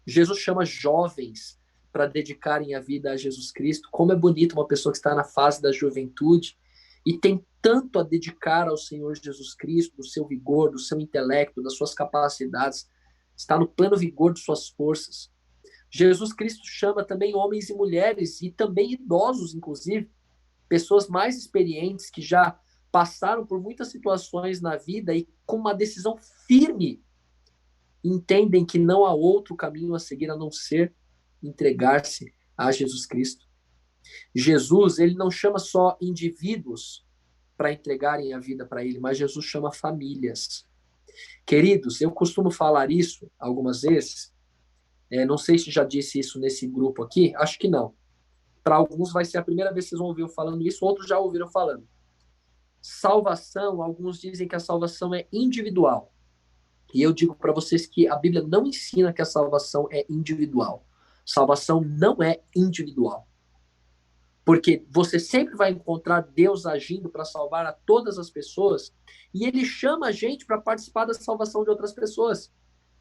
Jesus chama jovens para dedicarem a vida a Jesus Cristo. Como é bonito uma pessoa que está na fase da juventude e tem tanto a dedicar ao Senhor Jesus Cristo, do seu vigor, do seu intelecto, das suas capacidades, está no pleno vigor de suas forças. Jesus Cristo chama também homens e mulheres, e também idosos, inclusive, pessoas mais experientes que já passaram por muitas situações na vida e com uma decisão firme entendem que não há outro caminho a seguir a não ser entregar-se a Jesus Cristo. Jesus, ele não chama só indivíduos para entregarem a vida para ele, mas Jesus chama famílias. Queridos, eu costumo falar isso algumas vezes, não sei se já disse isso nesse grupo aqui, acho que não. Para alguns vai ser a primeira vez que vocês vão ouvir eu falando isso, outros já ouviram falando. Salvação, alguns dizem que a salvação é individual. E eu digo para vocês que a Bíblia não ensina que a salvação é individual. Salvação não é individual. Porque você sempre vai encontrar Deus agindo para salvar a todas as pessoas, e ele chama a gente para participar da salvação de outras pessoas.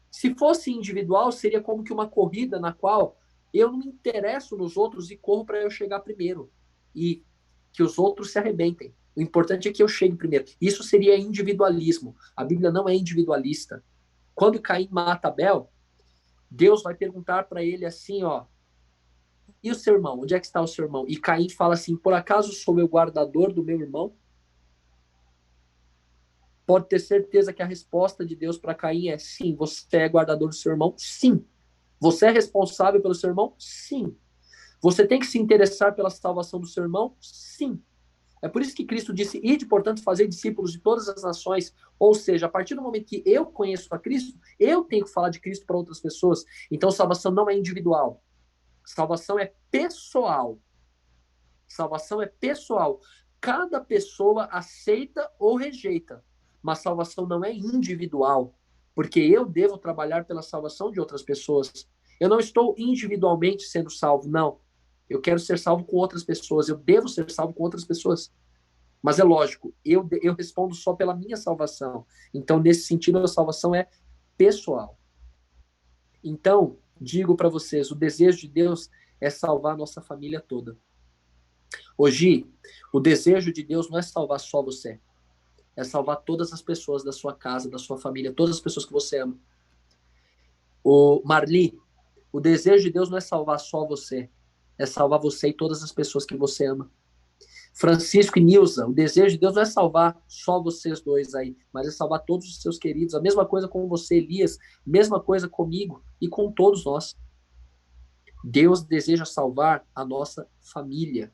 Se fosse individual, seria como que uma corrida na qual eu não me interesso nos outros e corro para eu chegar primeiro. E que os outros se arrebentem. O importante é que eu chegue primeiro. Isso seria individualismo. A Bíblia não é individualista. Quando Caim mata Abel, Deus vai perguntar para ele assim, ó, e o seu irmão? Onde é que está o seu irmão? E Caim fala assim, por acaso sou eu guardador do meu irmão? Pode ter certeza que a resposta de Deus para Caim é sim. Você é guardador do seu irmão? Sim. Você é responsável pelo seu irmão? Sim. Você tem que se interessar pela salvação do seu irmão? Sim. É por isso que Cristo disse, ide, portanto, fazer discípulos de todas as nações. Ou seja, a partir do momento que eu conheço a Cristo, eu tenho que falar de Cristo para outras pessoas. Então, salvação não é individual. Salvação é pessoal. Salvação é pessoal. Cada pessoa aceita ou rejeita. Mas salvação não é individual. Porque eu devo trabalhar pela salvação de outras pessoas. Eu não estou individualmente sendo salvo, não. Eu quero ser salvo com outras pessoas. Eu devo ser salvo com outras pessoas. Mas é lógico, eu respondo só pela minha salvação. Então, nesse sentido, a salvação é pessoal. Então, digo para vocês, o desejo de Deus é salvar a nossa família toda. Hoje, o desejo de Deus não é salvar só você. É salvar todas as pessoas da sua casa, da sua família, todas as pessoas que você ama. O Marli, o desejo de Deus não é salvar só você. É salvar você e todas as pessoas que você ama. Francisco e Nilza, o desejo de Deus não é salvar só vocês dois aí, mas é salvar todos os seus queridos. A mesma coisa com você, Elias, mesma coisa comigo e com todos nós. Deus deseja salvar a nossa família.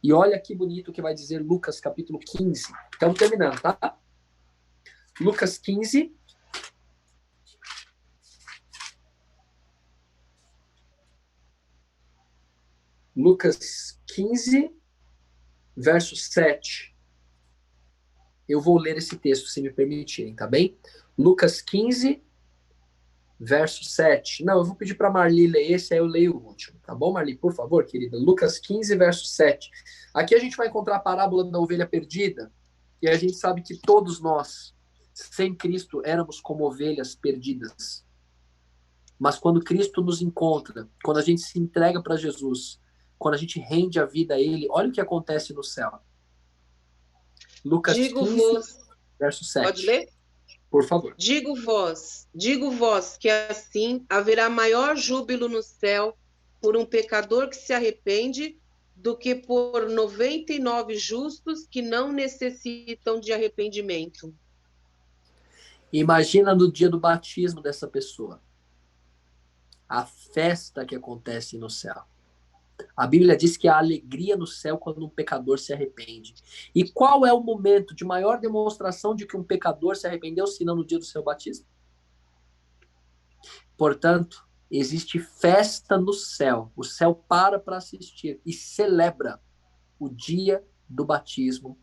E olha que bonito que vai dizer Lucas capítulo 15. Estamos terminando, tá? Lucas 15. Lucas 15, verso 7. Eu vou ler esse texto, se me permitirem, tá bem? Lucas 15, verso 7. Não, eu vou pedir para Marli ler esse, aí eu leio o último. Tá bom, Marli? Por favor, querida. Lucas 15, verso 7. Aqui a gente vai encontrar a parábola da ovelha perdida, e a gente sabe que todos nós, sem Cristo, éramos como ovelhas perdidas. Mas quando Cristo nos encontra, quando a gente se entrega para Jesus, quando a gente rende a vida a Ele, olha o que acontece no céu. Lucas 15, verso 7. Pode ler? Por favor. Digo vós que assim haverá maior júbilo no céu por um pecador que se arrepende do que por 99 justos que não necessitam de arrependimento. Imagina no dia do batismo dessa pessoa. A festa que acontece no céu. A Bíblia diz que há alegria no céu quando um pecador se arrepende. E qual é o momento de maior demonstração de que um pecador se arrependeu, senão no dia do seu batismo? Portanto, existe festa no céu. O céu para assistir e celebra o dia do batismo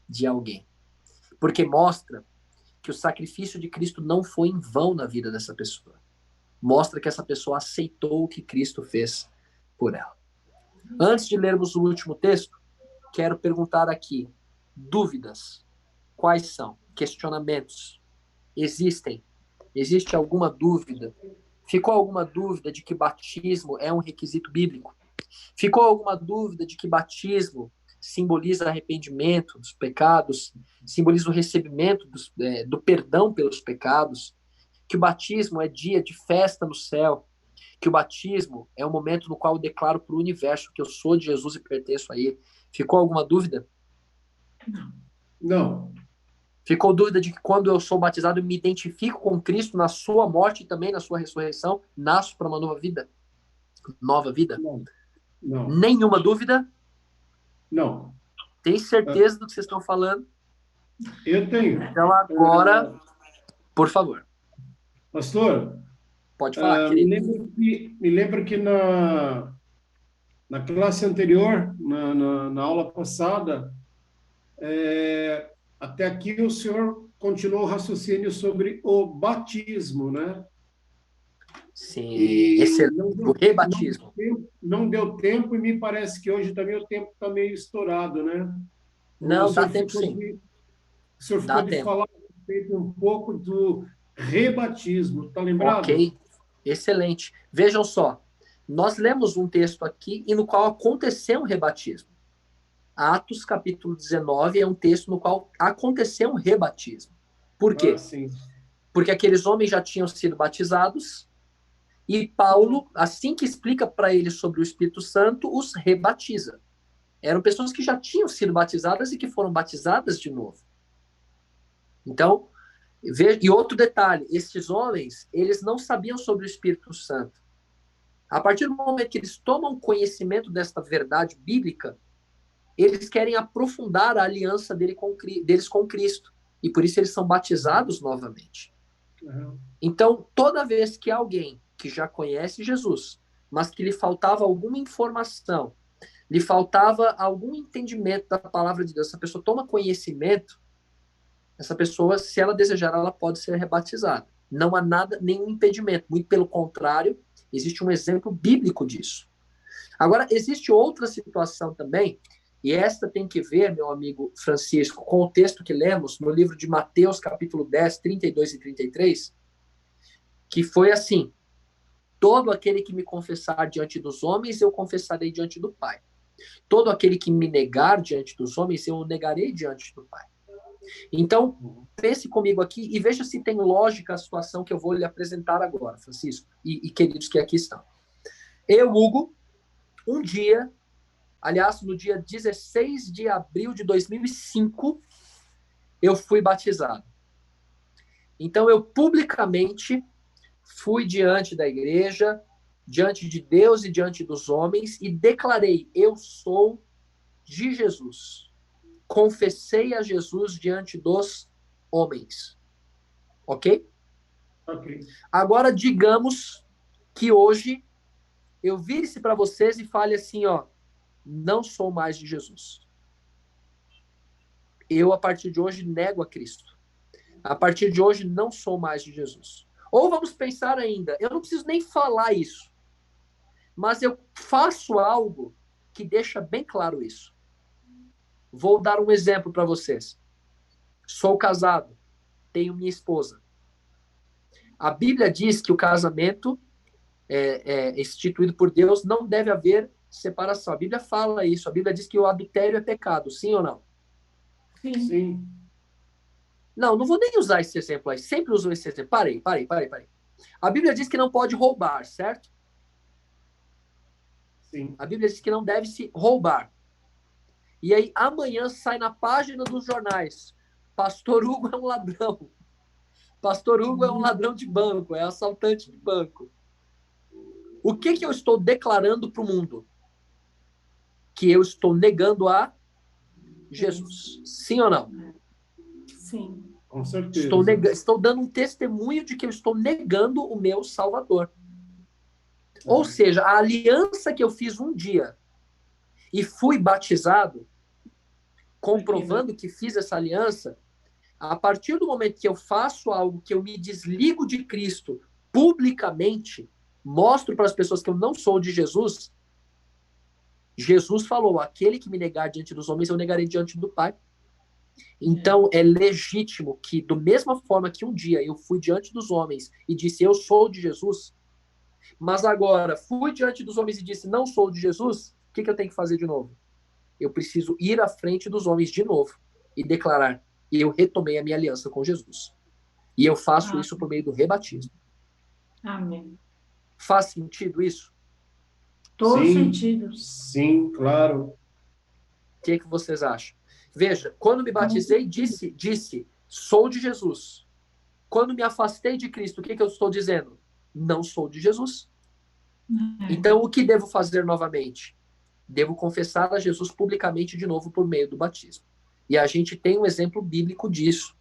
de alguém. Porque mostra que o sacrifício de Cristo não foi em vão na vida dessa pessoa. Mostra que essa pessoa aceitou o que Cristo fez por ela. Antes de lermos o último texto, quero perguntar aqui, dúvidas, quais são? Questionamentos, existem? Existe alguma dúvida? Ficou alguma dúvida de que batismo é um requisito bíblico? Ficou alguma dúvida de que batismo simboliza arrependimento dos pecados, simboliza o recebimento do perdão pelos pecados, que o batismo é dia de festa no céu, que o batismo é o momento no qual eu declaro para o universo que eu sou de Jesus e pertenço a ele. Ficou alguma dúvida? Não. Ficou dúvida de que quando eu sou batizado eu me identifico com Cristo na sua morte e também na sua ressurreição, nasço para uma nova vida? Nova vida? Não. Não. Nenhuma dúvida? Não. Tem certeza do que vocês estão falando? Eu tenho. Então agora, por favor. Pastor, pode falar, querido. Me lembro que na classe anterior, na aula passada, até aqui o senhor continuou o raciocínio sobre o batismo, né? Sim, excelente. O rebatismo. Não deu tempo e me parece que hoje também o tempo está meio estourado, né? Não, dá tempo sim. O senhor ficou de falar um pouco do rebatismo, está lembrado? Ok, excelente. Vejam só, nós lemos um texto aqui e no qual aconteceu um rebatismo. Atos capítulo 19 é um texto no qual aconteceu um rebatismo. Por quê? Sim. Porque aqueles homens já tinham sido batizados e Paulo, assim que explica para eles sobre o Espírito Santo, os rebatiza. Eram pessoas que já tinham sido batizadas e que foram batizadas de novo. Então, e outro detalhe, esses homens, eles não sabiam sobre o Espírito Santo. A partir do momento que eles tomam conhecimento desta verdade bíblica, eles querem aprofundar a aliança deles com Cristo. E por isso eles são batizados novamente. Uhum. Então, toda vez que alguém que já conhece Jesus, mas que lhe faltava alguma informação, lhe faltava algum entendimento da palavra de Deus, essa pessoa toma conhecimento, essa pessoa, se ela desejar, ela pode ser rebatizada. Não há nenhum impedimento. Muito pelo contrário, existe um exemplo bíblico disso. Agora, existe outra situação também, e esta tem que ver, meu amigo Francisco, com o texto que lemos no livro de Mateus, capítulo 10, 32 e 33, que foi assim: todo aquele que me confessar diante dos homens, eu confessarei diante do Pai. Todo aquele que me negar diante dos homens, eu o negarei diante do Pai. Então, pense comigo aqui e veja se tem lógica a situação que eu vou lhe apresentar agora, Francisco, e queridos que aqui estão. Eu, Hugo, um dia, aliás, no dia 16 de abril de 2005, eu fui batizado. Então, eu publicamente fui diante da igreja, diante de Deus e diante dos homens, e declarei: eu sou de Jesus. Confessei a Jesus diante dos homens. Ok? Ok. Agora, digamos que hoje eu vire-se para vocês e fale assim, ó, não sou mais de Jesus. Eu, a partir de hoje, nego a Cristo. A partir de hoje, não sou mais de Jesus. Ou vamos pensar ainda, eu não preciso nem falar isso, mas eu faço algo que deixa bem claro isso. Vou dar um exemplo para vocês. Sou casado, tenho minha esposa. A Bíblia diz que o casamento é instituído por Deus, não deve haver separação. A Bíblia fala isso. A Bíblia diz que o adultério é pecado, sim ou não? Sim. Não vou nem usar esse exemplo aí. Sempre uso esse exemplo. Parei. A Bíblia diz que não pode roubar, certo? Sim. A Bíblia diz que não deve se roubar. E aí, amanhã sai na página dos jornais: Pastor Hugo é um ladrão. Pastor Hugo é um ladrão de banco, é assaltante de banco. O que eu estou declarando para o mundo? Que eu estou negando a Jesus. Sim ou não? Sim. Com certeza. Estou dando um testemunho de que eu estou negando o meu Salvador. Ou seja, a aliança que eu fiz um dia e fui batizado, comprovando que fiz essa aliança, a partir do momento que eu faço algo que eu me desligo de Cristo publicamente, mostro para as pessoas que eu não sou de Jesus, Jesus falou, aquele que me negar diante dos homens, eu negarei diante do Pai. Então, é legítimo que, da mesma forma que um dia eu fui diante dos homens e disse, eu sou de Jesus, mas agora fui diante dos homens e disse, não sou de Jesus, o que eu tenho que fazer de novo? Eu preciso ir à frente dos homens de novo e declarar, eu retomei a minha aliança com Jesus. E eu faço isso por meio do rebatismo. Amém. Faz sentido isso? Todo sentido. Sim, claro. O que vocês acham? Veja, quando me batizei, disse, sou de Jesus. Quando me afastei de Cristo, o que eu estou dizendo? Não sou de Jesus. Então, o que devo fazer novamente? Devo confessar a Jesus publicamente de novo por meio do batismo. E a gente tem um exemplo bíblico disso,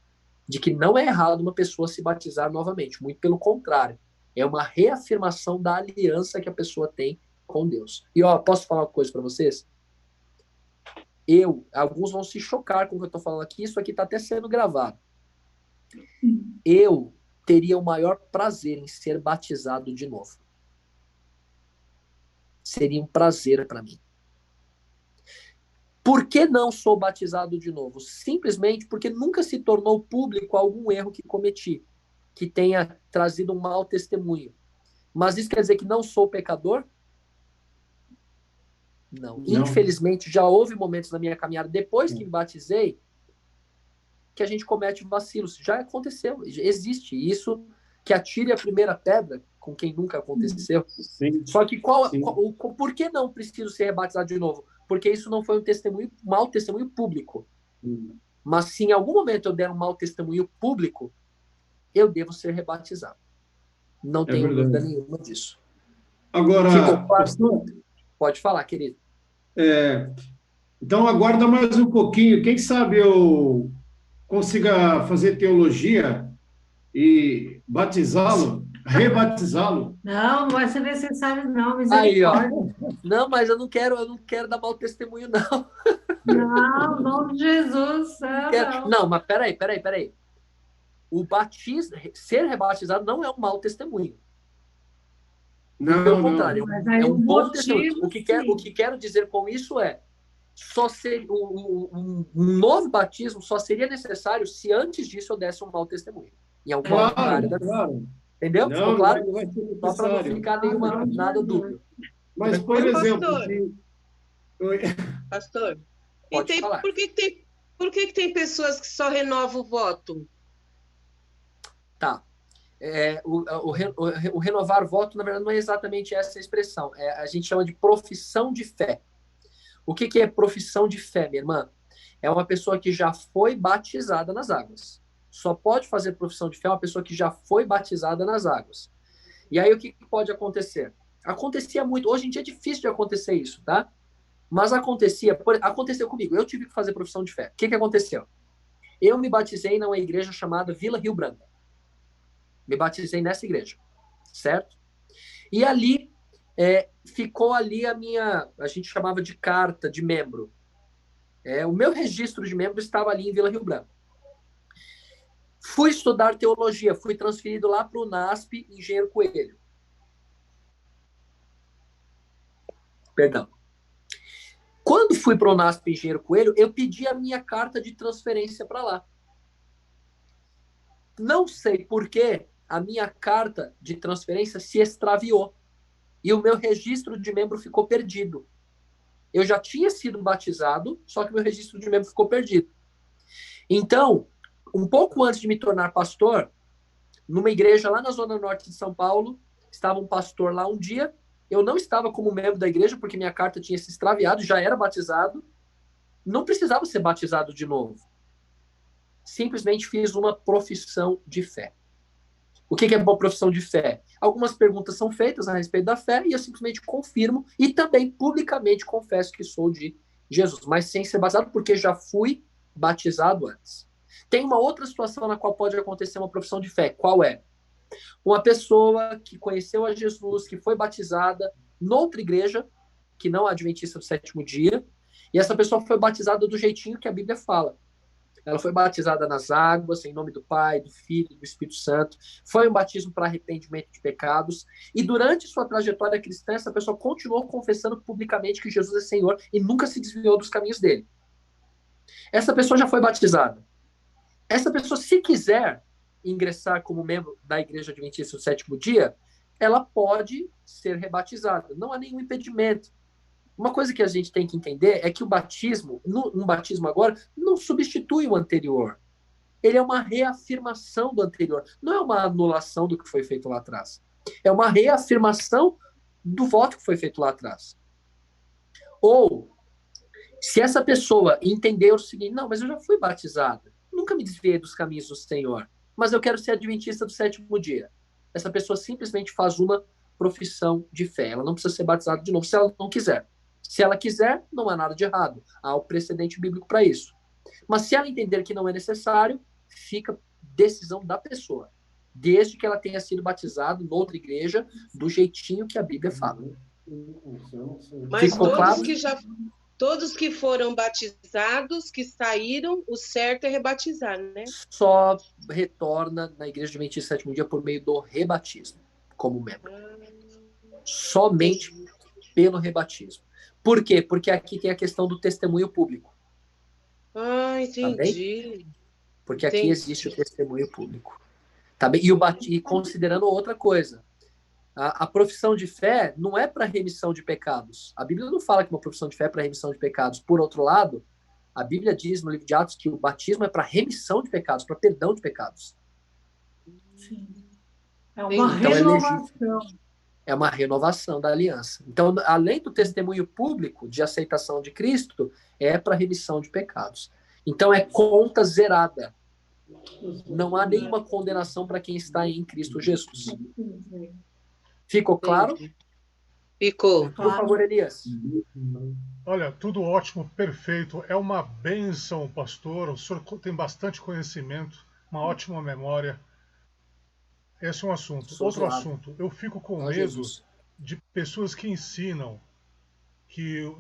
de que não é errado uma pessoa se batizar novamente. Muito pelo contrário. É uma reafirmação da aliança que a pessoa tem com Deus. E, posso falar uma coisa para vocês? Alguns vão se chocar com o que eu estou falando aqui, isso aqui está até sendo gravado. Eu teria o maior prazer em ser batizado de novo. Seria um prazer para mim. Por que não sou batizado de novo? Simplesmente porque nunca se tornou público algum erro que cometi, que tenha trazido um mau testemunho. Mas isso quer dizer que não sou pecador? Não. Infelizmente, já houve momentos na minha caminhada, depois que me batizei, que a gente comete vacilos. Já aconteceu, existe isso, que atire a primeira pedra com quem nunca aconteceu. Sim. Só que por que não preciso ser rebatizado de novo? Porque isso não foi um mau testemunho público. Mas se em algum momento eu der um mau testemunho público, eu devo ser rebatizado. Não tenho dúvida nenhuma disso. Agora, pastor, pode falar, querido. Então, aguarda mais um pouquinho. Quem sabe eu consiga fazer teologia e batizá-lo, rebatizá-lo. Não vai ser necessário, não. Aí, ó. Não, mas eu não quero dar mau testemunho, não. Não, em nome de Jesus. Não, mas peraí. O batismo, ser rebatizado não é um mau testemunho. Não, pelo contrário, é um bom testemunho. O que quero dizer com isso é só ser um novo batismo só seria necessário se antes disso eu desse um mau testemunho. Em alguma área da vida. Entendeu? Não, ficou claro? Não vai ser só para não ficar nada dúvida. Mas, por exemplo... Pastor, por que tem pessoas que só renovam o voto? Tá. O renovar voto, na verdade, não é exatamente essa expressão. A gente chama de profissão de fé. O que é profissão de fé, minha irmã? É uma pessoa que já foi batizada nas águas. Só pode fazer profissão de fé uma pessoa que já foi batizada nas águas. E aí, o que pode acontecer? Acontecia muito. Hoje em dia é difícil de acontecer isso, tá? Mas aconteceu comigo. Eu tive que fazer profissão de fé. O que aconteceu? Eu me batizei numa igreja chamada Vila Rio Branco. Me batizei nessa igreja, certo? E ali, ficou ali a gente chamava de carta de membro. O meu registro de membro estava ali em Vila Rio Branco. Fui estudar teologia, fui transferido lá para o NASP Engenheiro Coelho. Perdão. Quando fui para o NASP Engenheiro Coelho, eu pedi a minha carta de transferência para lá. Não sei por que a minha carta de transferência se extraviou e o meu registro de membro ficou perdido. Eu já tinha sido batizado, só que meu registro de membro ficou perdido. Então, um pouco antes de me tornar pastor, numa igreja lá na zona norte de São Paulo, estava um pastor lá um dia. Eu não estava como membro da igreja, porque minha carta tinha se extraviado, já era batizado. Não precisava ser batizado de novo. Simplesmente fiz uma profissão de fé. O que é uma profissão de fé? Algumas perguntas são feitas a respeito da fé e eu simplesmente confirmo e também publicamente confesso que sou de Jesus, mas sem ser batizado, porque já fui batizado antes. Tem uma outra situação na qual pode acontecer uma profissão de fé. Qual é? Uma pessoa que conheceu a Jesus, que foi batizada noutra igreja, que não é adventista do sétimo dia, e essa pessoa foi batizada do jeitinho que a Bíblia fala. Ela foi batizada nas águas, em nome do Pai, do Filho e do Espírito Santo. Foi um batismo para arrependimento de pecados. E durante sua trajetória cristã, essa pessoa continuou confessando publicamente que Jesus é Senhor e nunca se desviou dos caminhos dele. Essa pessoa já foi batizada. Essa pessoa, se quiser ingressar como membro da Igreja Adventista do Sétimo Dia, ela pode ser rebatizada. Não há nenhum impedimento. Uma coisa que a gente tem que entender é que o batismo, um batismo agora, não substitui o anterior. Ele é uma reafirmação do anterior. Não é uma anulação do que foi feito lá atrás. É uma reafirmação do voto que foi feito lá atrás. Ou, se essa pessoa entender o seguinte, não, mas eu já fui batizada, nunca me desviei dos caminhos do Senhor, mas eu quero ser adventista do sétimo dia. Essa pessoa simplesmente faz uma profissão de fé. Ela não precisa ser batizada de novo se ela não quiser. Se ela quiser, não há nada de errado. Há o precedente bíblico para isso. Mas se ela entender que não é necessário, fica decisão da pessoa. Desde que ela tenha sido batizada em outra igreja, do jeitinho que a Bíblia fala. Mas todos que foram batizados, que saíram, o certo é rebatizar, né? Só retorna na Igreja Adventista do Sétimo Dia por meio do rebatismo, como membro. Somente pelo rebatismo. Por quê? Porque aqui tem a questão do testemunho público. Ah, entendi. Tá, porque aqui existe o testemunho público. Tá bem? E considerando outra coisa, a profissão de fé não é para remissão de pecados. A Bíblia não fala que uma profissão de fé é para remissão de pecados. Por outro lado, a Bíblia diz no livro de Atos que o batismo é para remissão de pecados, para perdão de pecados. Sim. É uma renovação. É uma renovação da aliança. Então, além do testemunho público de aceitação de Cristo, é para remissão de pecados. Então, é conta zerada. Não há nenhuma condenação para quem está em Cristo Jesus. Ficou claro? Ficou. Por favor, Elias. Olha, tudo ótimo, perfeito. É uma bênção, pastor. O senhor tem bastante conhecimento, uma ótima memória. Esse é um assunto. Outro assunto. Eu fico com medo de pessoas que ensinam que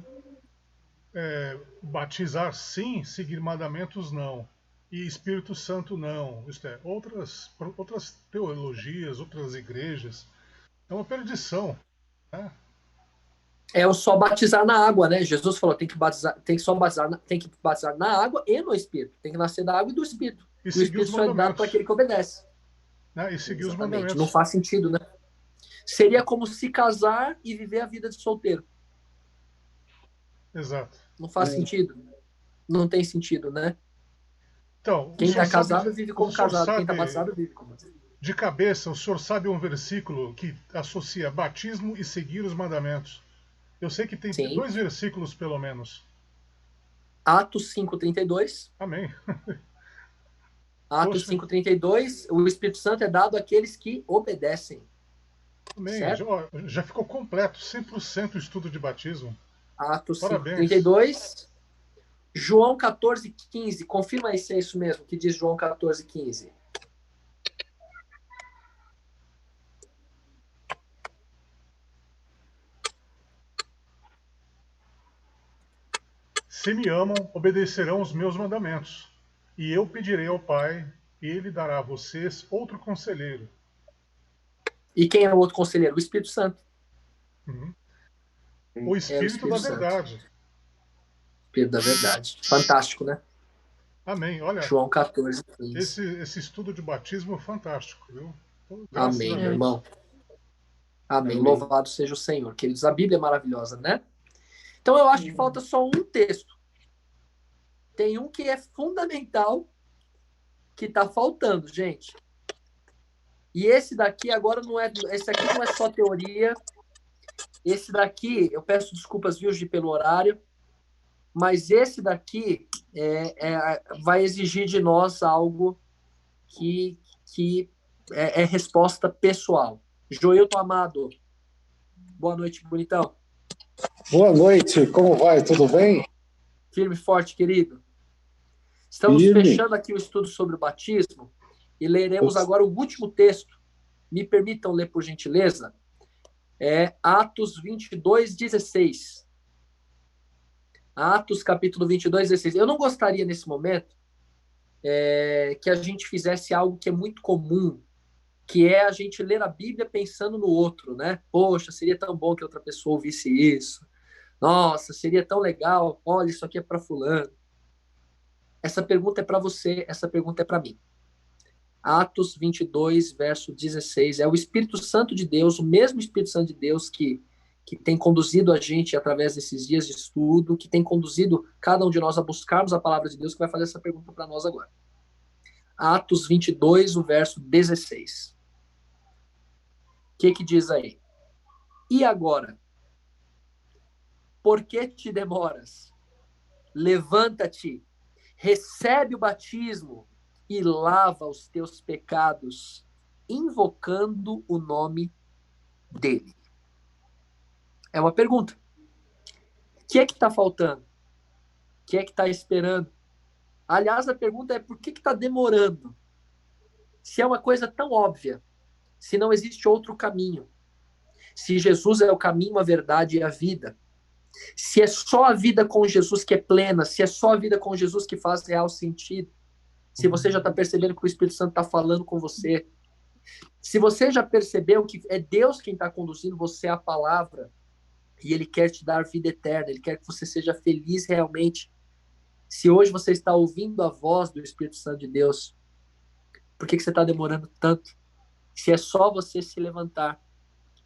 batizar sim, seguir mandamentos não. E Espírito Santo não. Isto é, outras teologias, outras igrejas. É uma perdição. Né? É o só batizar na água, né? Jesus falou, tem que batizar na água e no Espírito. Tem que nascer da água e do Espírito. E o Espírito só é dado para aquele que obedece. E seguir os mandamentos. Não faz sentido, né? Seria como se casar e viver a vida de solteiro. Exato. Não faz sentido. Não tem sentido, né? Então, quem está casado vive como casado, quem está batizado vive como batizado. De cabeça, o senhor sabe um versículo que associa batismo e seguir os mandamentos? Eu sei que tem 2 versículos, pelo menos. Atos 5:32. Amém. Atos 5:32, o Espírito Santo é dado àqueles que obedecem. Amém. Já ficou completo, 100% o estudo de batismo. Atos Parabéns. 32. João 14:15. Confirma aí se é isso mesmo, que diz João 14:15. Se me amam, obedecerão os meus mandamentos. E eu pedirei ao Pai, e ele dará a vocês outro conselheiro. E quem é o outro conselheiro? O Espírito Santo. Uhum. O Espírito da verdade. Espírito da verdade. Fantástico, né? Amém. Olha, João 14:15. esse estudo de batismo é fantástico, viu? Então, Amém, meu irmão. Amém. Louvado seja o Senhor. Queridos, a Bíblia é maravilhosa, né? Então eu acho que falta só um texto. Tem um que é fundamental, que está faltando, gente. E esse daqui agora não é... Esse aqui não é só teoria. Esse daqui, eu peço desculpas, viu, Gi, pelo horário, mas esse daqui vai exigir de nós algo que é resposta pessoal. Joilton Amado. Boa noite, bonitão. Boa noite, como vai? Tudo bem? Firme e forte, querido. Estamos Firme. fechando aqui o estudo sobre o batismo e leremos agora o último texto. Me permitam ler, por gentileza. É Atos 22:16. Atos, capítulo 22:16. Eu não gostaria, nesse momento, que a gente fizesse algo que é muito comum, que é a gente ler a Bíblia pensando no outro, né? Poxa, seria tão bom que outra pessoa ouvisse isso. Nossa, seria tão legal. Olha, isso aqui é para fulano. Essa pergunta é para você, essa pergunta é para mim. Atos 22, verso 16. É o Espírito Santo de Deus, o mesmo Espírito Santo de Deus que tem conduzido a gente através desses dias de estudo, que tem conduzido cada um de nós a buscarmos a palavra de Deus, que vai fazer essa pergunta para nós agora. Atos 22, o verso 16. O que diz aí? E agora? Por que te demoras? Levanta-te, recebe o batismo e lava os teus pecados, invocando o nome dele. É uma pergunta. O que está faltando? O que está esperando? Aliás, a pergunta é por que está demorando? Se é uma coisa tão óbvia, se não existe outro caminho, se Jesus é o caminho, a verdade e a vida, se é só a vida com Jesus que é plena, se é só a vida com Jesus que faz real sentido, se você já está percebendo que o Espírito Santo está falando com você, se você já percebeu que é Deus quem está conduzindo você à palavra, e Ele quer te dar vida eterna, Ele quer que você seja feliz realmente. Se hoje você está ouvindo a voz do Espírito Santo de Deus, por que você está demorando tanto? Se é só você se levantar,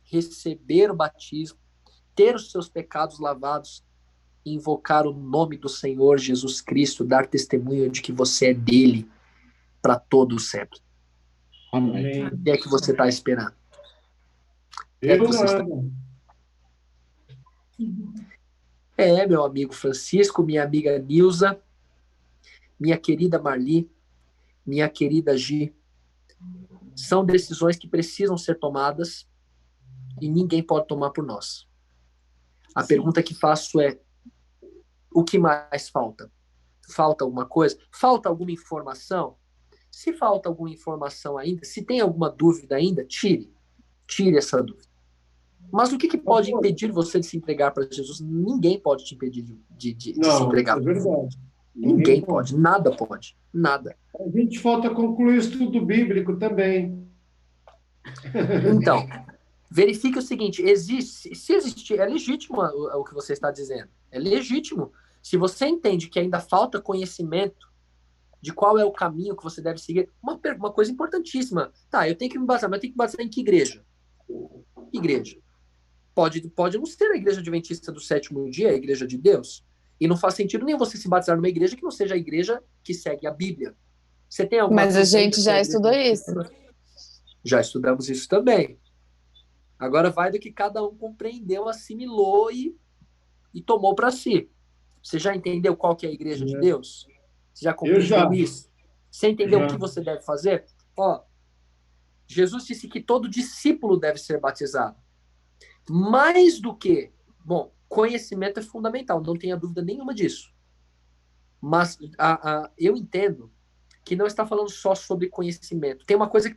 receber o batismo, ter os seus pecados lavados, invocar o nome do Senhor Jesus Cristo, dar testemunho de que você é dele para todo sempre. Amém. O que é que você está esperando? Meu amigo Francisco, minha amiga Nilza, minha querida Marli, minha querida Gi, são decisões que precisam ser tomadas e ninguém pode tomar por nós. A pergunta que faço é: o que mais falta? Falta alguma coisa? Falta alguma informação? Se falta alguma informação ainda, se tem alguma dúvida ainda, tire essa dúvida. Mas o que pode impedir você de se entregar para Jesus? Ninguém pode te impedir de se entregar. É verdade. Ninguém pode, nada pode, nada. A gente falta concluir o estudo bíblico também. Então, verifique o seguinte, se existir, é legítimo o que você está dizendo, é legítimo. Se você entende que ainda falta conhecimento de qual é o caminho que você deve seguir, uma coisa importantíssima. Tá, eu tenho que me basear, mas eu tenho que me basear em que igreja? Igreja. Pode não ser a igreja adventista do sétimo dia, a igreja de Deus. E não faz sentido nenhum você se batizar numa igreja que não seja a igreja que segue a Bíblia. Você tem alguma Mas a gente já estudou isso. Já estudamos isso também. Agora vai do que cada um compreendeu, assimilou e tomou para si. Você já entendeu qual que é a igreja de Deus? Você já compreendeu isso? Você entendeu o que você deve fazer? Jesus disse que todo discípulo deve ser batizado. Mais do que... Bom, conhecimento é fundamental, não tenha dúvida nenhuma disso. Mas eu entendo que não está falando só sobre conhecimento. Tem uma coisa que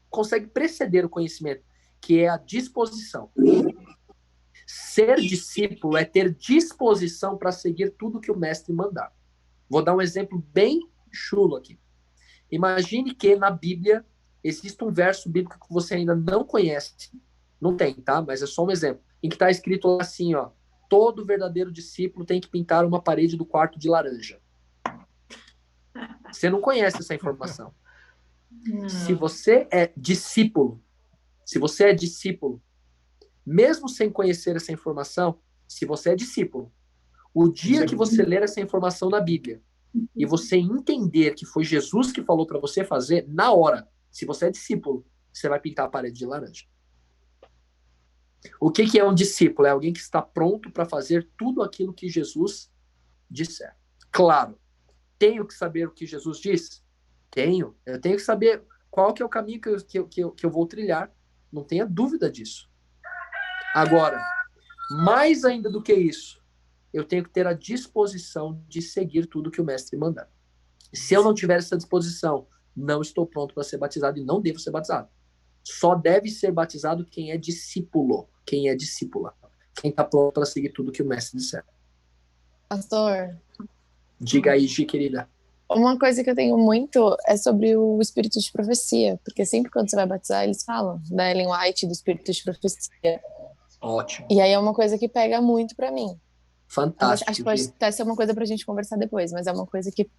consegue preceder o conhecimento, que é a disposição. Ser discípulo é ter disposição para seguir tudo que o mestre mandar. Vou dar um exemplo bem chulo aqui. Imagine que na Bíblia existe um verso bíblico que você ainda não conhece. Não tem, tá? Mas é só um exemplo. Em que está escrito assim, ó. Todo verdadeiro discípulo tem que pintar uma parede do quarto de laranja. Você não conhece essa informação. Se você é discípulo, mesmo sem conhecer essa informação, se você é discípulo, o dia que você ler essa informação na Bíblia e você entender que foi Jesus que falou para você fazer, na hora, se você é discípulo, você vai pintar a parede de laranja. O que é um discípulo? É alguém que está pronto para fazer tudo aquilo que Jesus disser. Claro, tenho que saber o que Jesus diz? Tenho. Eu tenho que saber qual que é o caminho que eu vou trilhar. Não tenha dúvida disso. Agora, mais ainda do que isso, eu tenho que ter a disposição de seguir tudo que o mestre mandar. Se eu não tiver essa disposição, não estou pronto para ser batizado e não devo ser batizado. Só deve ser batizado quem é discípulo, quem é discípula, quem está pronto para seguir tudo que o mestre disser. Pastor. Diga aí, Gi, querida. Uma coisa que eu tenho muito é sobre o espírito de profecia, porque sempre quando você vai batizar, eles falam da Ellen White, do espírito de profecia. Ótimo. E aí é uma coisa que pega muito pra mim. Fantástico. Acho que pode até ser uma coisa pra gente conversar depois, mas é uma coisa que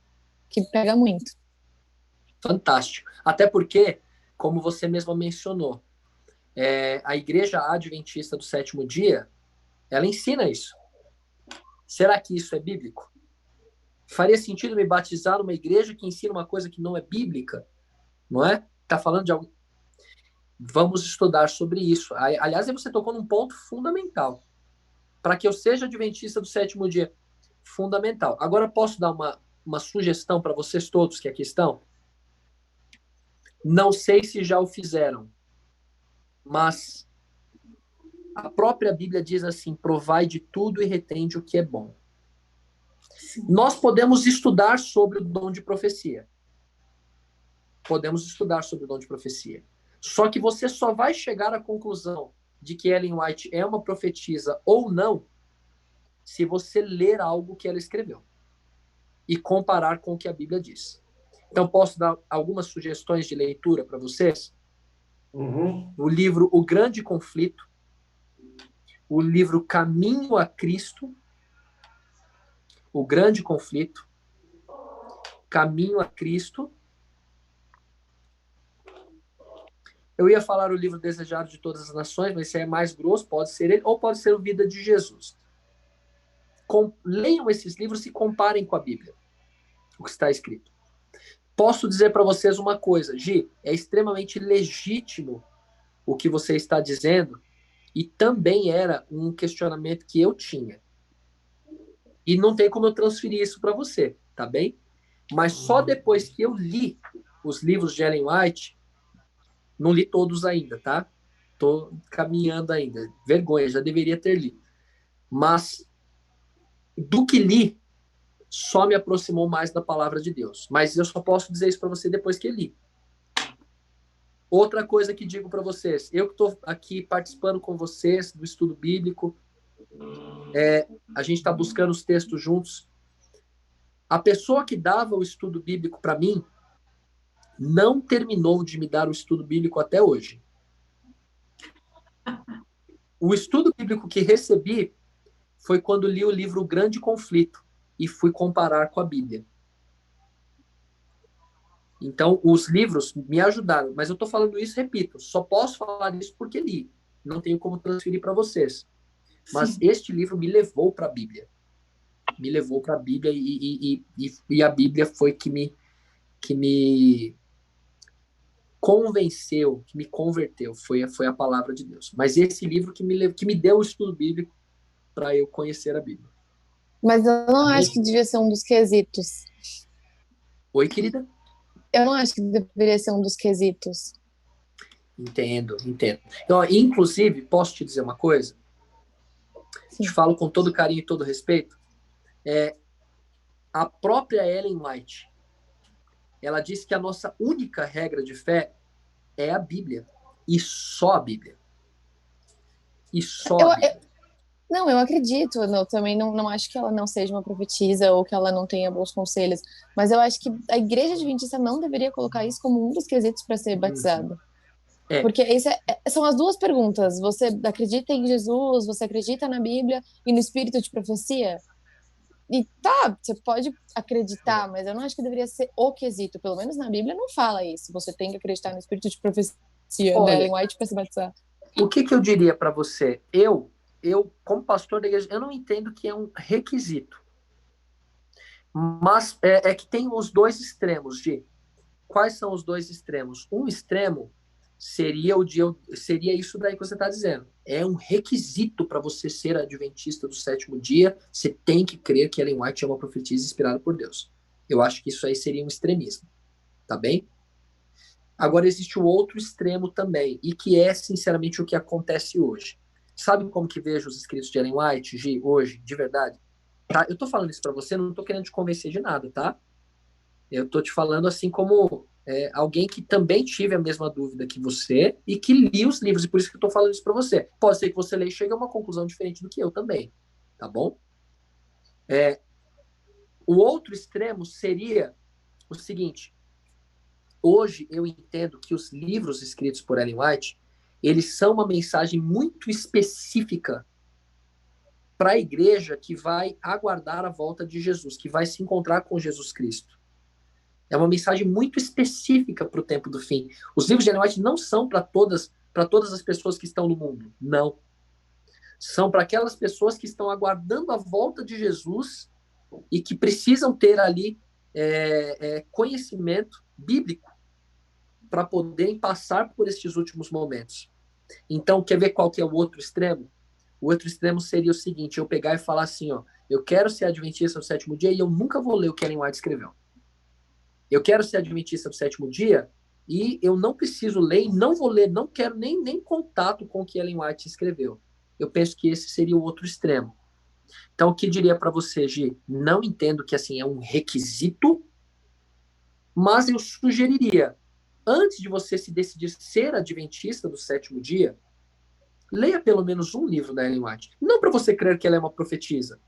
pega muito. Fantástico. Até porque, como você mesma mencionou, a Igreja Adventista do Sétimo Dia, ela ensina isso. Será que isso é bíblico? Faria sentido me batizar numa igreja que ensina uma coisa que não é bíblica? Não é? Está falando de algo... Vamos estudar sobre isso. Aliás, você tocou num ponto fundamental. Para que eu seja adventista do sétimo dia, fundamental. Agora, posso dar uma sugestão para vocês todos que aqui estão? Não sei se já o fizeram, mas a própria Bíblia diz assim, provai de tudo e retende o que é bom. Nós podemos estudar sobre o dom de profecia. Podemos estudar sobre o dom de profecia. Só que você só vai chegar à conclusão de que Ellen White é uma profetisa ou não se você ler algo que ela escreveu e comparar com o que a Bíblia diz. Então, posso dar algumas sugestões de leitura para vocês? O livro O Grande Conflito, o livro Caminho a Cristo, O Grande Conflito, Caminho a Cristo. Eu ia falar o livro Desejado de Todas as Nações, mas esse é mais grosso, pode ser ele, ou pode ser o Vida de Jesus. Leiam esses livros e comparem com a Bíblia, o que está escrito. Posso dizer para vocês uma coisa, Gi, é extremamente legítimo o que você está dizendo, e também era um questionamento que eu tinha. E não tem como eu transferir isso para você, tá bem? Mas só depois que eu li os livros de Ellen White, não li todos ainda, tá? Tô caminhando ainda. Vergonha, já deveria ter lido. Mas do que li, só me aproximou mais da palavra de Deus. Mas eu só posso dizer isso para você depois que li. Outra coisa que digo para vocês, eu que estou aqui participando com vocês do estudo bíblico, a gente está buscando os textos juntos. A pessoa que dava o estudo bíblico para mim não terminou de me dar o estudo bíblico até hoje. O estudo bíblico que recebi foi quando li o livro O Grande Conflito e fui comparar com a Bíblia. Então, os livros me ajudaram, mas eu estou falando isso, repito, só posso falar isso porque li. Não tenho como transferir para vocês. Mas este livro me levou para a Bíblia. Me levou para a Bíblia e a Bíblia foi que me convenceu, que me converteu, foi a palavra de Deus. Mas esse livro que me deu o estudo bíblico para eu conhecer a Bíblia. Mas eu não acho que devia ser um dos quesitos. Oi, querida? Eu não acho que deveria ser um dos quesitos. Entendo. Então, inclusive, posso te dizer uma coisa? te falo com todo carinho e todo respeito, a própria Ellen White, ela disse que a nossa única regra de fé é a Bíblia, e só a Bíblia. E só a Bíblia. Não, eu acredito. Eu também não acho que ela não seja uma profetisa ou que ela não tenha bons conselhos. Mas eu acho que a Igreja Adventista não deveria colocar isso como um dos quesitos para ser batizado. Porque são as duas perguntas. Você acredita em Jesus? Você acredita na Bíblia e no Espírito de profecia? E tá, você pode acreditar, mas eu não acho que deveria ser o quesito. Pelo menos na Bíblia não fala isso. Você tem que acreditar no Espírito de profecia da Ellen White para se batizar. O que eu diria para você? Eu, como pastor da igreja, eu não entendo que é um requisito. Mas é que tem os dois extremos, quais são os dois extremos? Um extremo seria seria isso daí que você está dizendo. É um requisito para você ser adventista do sétimo dia, você tem que crer que Ellen White é uma profetisa inspirada por Deus. Eu acho que isso aí seria um extremismo. Tá bem? Agora existe o outro extremo também, e que é, sinceramente, o que acontece hoje. Sabe como que vejo os escritos de Ellen White, hoje, de verdade? Tá? Eu tô falando isso para você, não tô querendo te convencer de nada, tá? Eu tô te falando assim como alguém que também tive a mesma dúvida que você e que li os livros, e por isso que eu tô falando isso para você. Pode ser que você leia e chegue a uma conclusão diferente do que eu também, tá bom? O outro extremo seria o seguinte: hoje eu entendo que os livros escritos por Ellen White, eles são uma mensagem muito específica para a igreja que vai aguardar a volta de Jesus, que vai se encontrar com Jesus Cristo. É uma mensagem muito específica para o tempo do fim. Os livros de Ellen White não são para todas as pessoas que estão no mundo. Não. São para aquelas pessoas que estão aguardando a volta de Jesus e que precisam ter ali conhecimento bíblico para poderem passar por estes últimos momentos. Então, quer ver qual que é o outro extremo? O outro extremo seria o seguinte: eu pegar e falar assim, eu quero ser adventista do sétimo dia e eu nunca vou ler o que Ellen White escreveu. Eu quero ser adventista do sétimo dia e eu não preciso ler, não vou ler, não quero nem contato com o que Ellen White escreveu. Eu penso que esse seria o outro extremo. Então, o que diria para você, Gi? Não entendo que assim é um requisito, mas eu sugeriria, antes de você se decidir ser adventista do sétimo dia, leia pelo menos um livro da Ellen White. Não para você crer que ela é uma profetisa,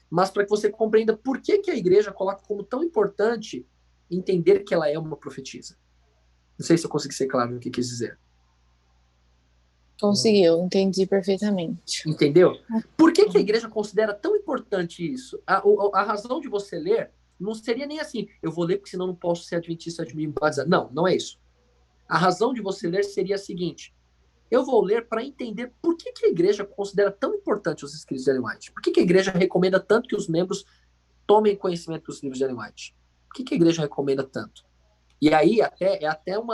mas para que você compreenda por que a igreja coloca como tão importante entender que ela é uma profetisa. Não sei se eu consegui ser claro no que quis dizer. Conseguiu, entendi perfeitamente. Entendeu? Por que a igreja considera tão importante isso? A razão de você ler não seria nem assim, eu vou ler porque senão não posso ser adventista de me batizar. Não, não é isso. A razão de você ler seria a seguinte: eu vou ler para entender por que a igreja considera tão importante os escritos de Ellen White. Por que a igreja recomenda tanto que os membros tomem conhecimento dos livros de Ellen White? Por que a igreja recomenda tanto? E aí é até um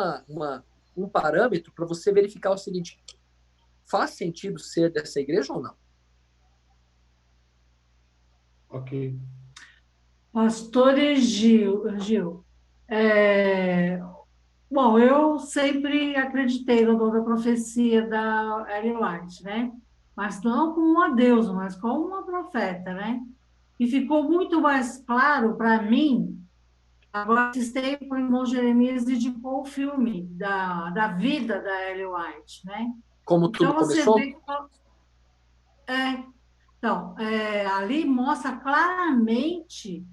parâmetro para você verificar o seguinte: faz sentido ser dessa igreja ou não? Ok. Pastor Gil, bom, eu sempre acreditei no dom da profecia da Ellen White, né? Mas não como uma deusa, mas como uma profeta, né? E ficou muito mais claro para mim, agora, esses tempos, o irmão Jeremias dedicou o filme da vida da Ellen White, né? Como tudo então, você começou? vê ali mostra claramente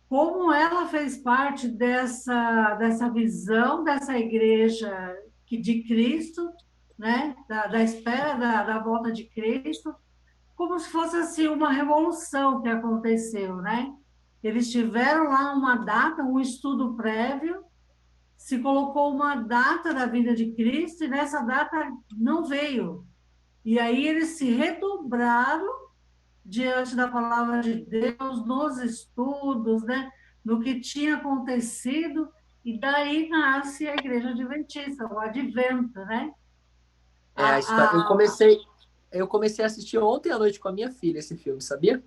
como ela fez parte dessa visão dessa igreja de Cristo, né? da espera da volta de Cristo, como se fosse assim, uma revolução que aconteceu, né? Eles tiveram lá uma data, um estudo prévio, se colocou uma data da vinda de Cristo, e nessa data não veio. E aí eles se redobraram diante da palavra de Deus, nos estudos, né? No que tinha acontecido, e daí nasce a Igreja Adventista, o Advento, né? Eu comecei a assistir ontem à noite com a minha filha esse filme, sabia?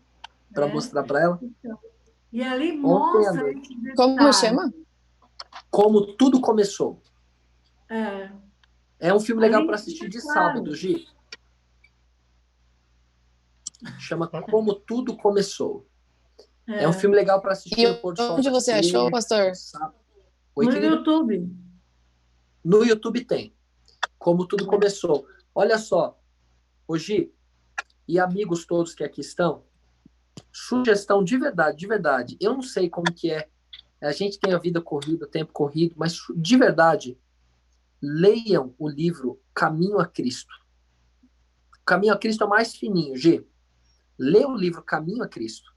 Para mostrar para ela. Então, e ali Ontem à mostra... noite. Como chama? Como tudo começou. É um filme legal ali para assistir de claro. sábado, Gi. Chama Como Tudo Começou. É um filme legal para assistir no pôr do sol. Onde você achou, pastor? Oi, no querido? YouTube. No YouTube tem. Como Tudo Começou. Olha só, Gi e amigos todos que aqui estão, sugestão de verdade. Eu não sei como que é. A gente tem a vida corrida, o tempo corrido, mas de verdade, leiam o livro Caminho a Cristo. Caminho a Cristo é o mais fininho, Gi. Lê o livro Caminho a Cristo.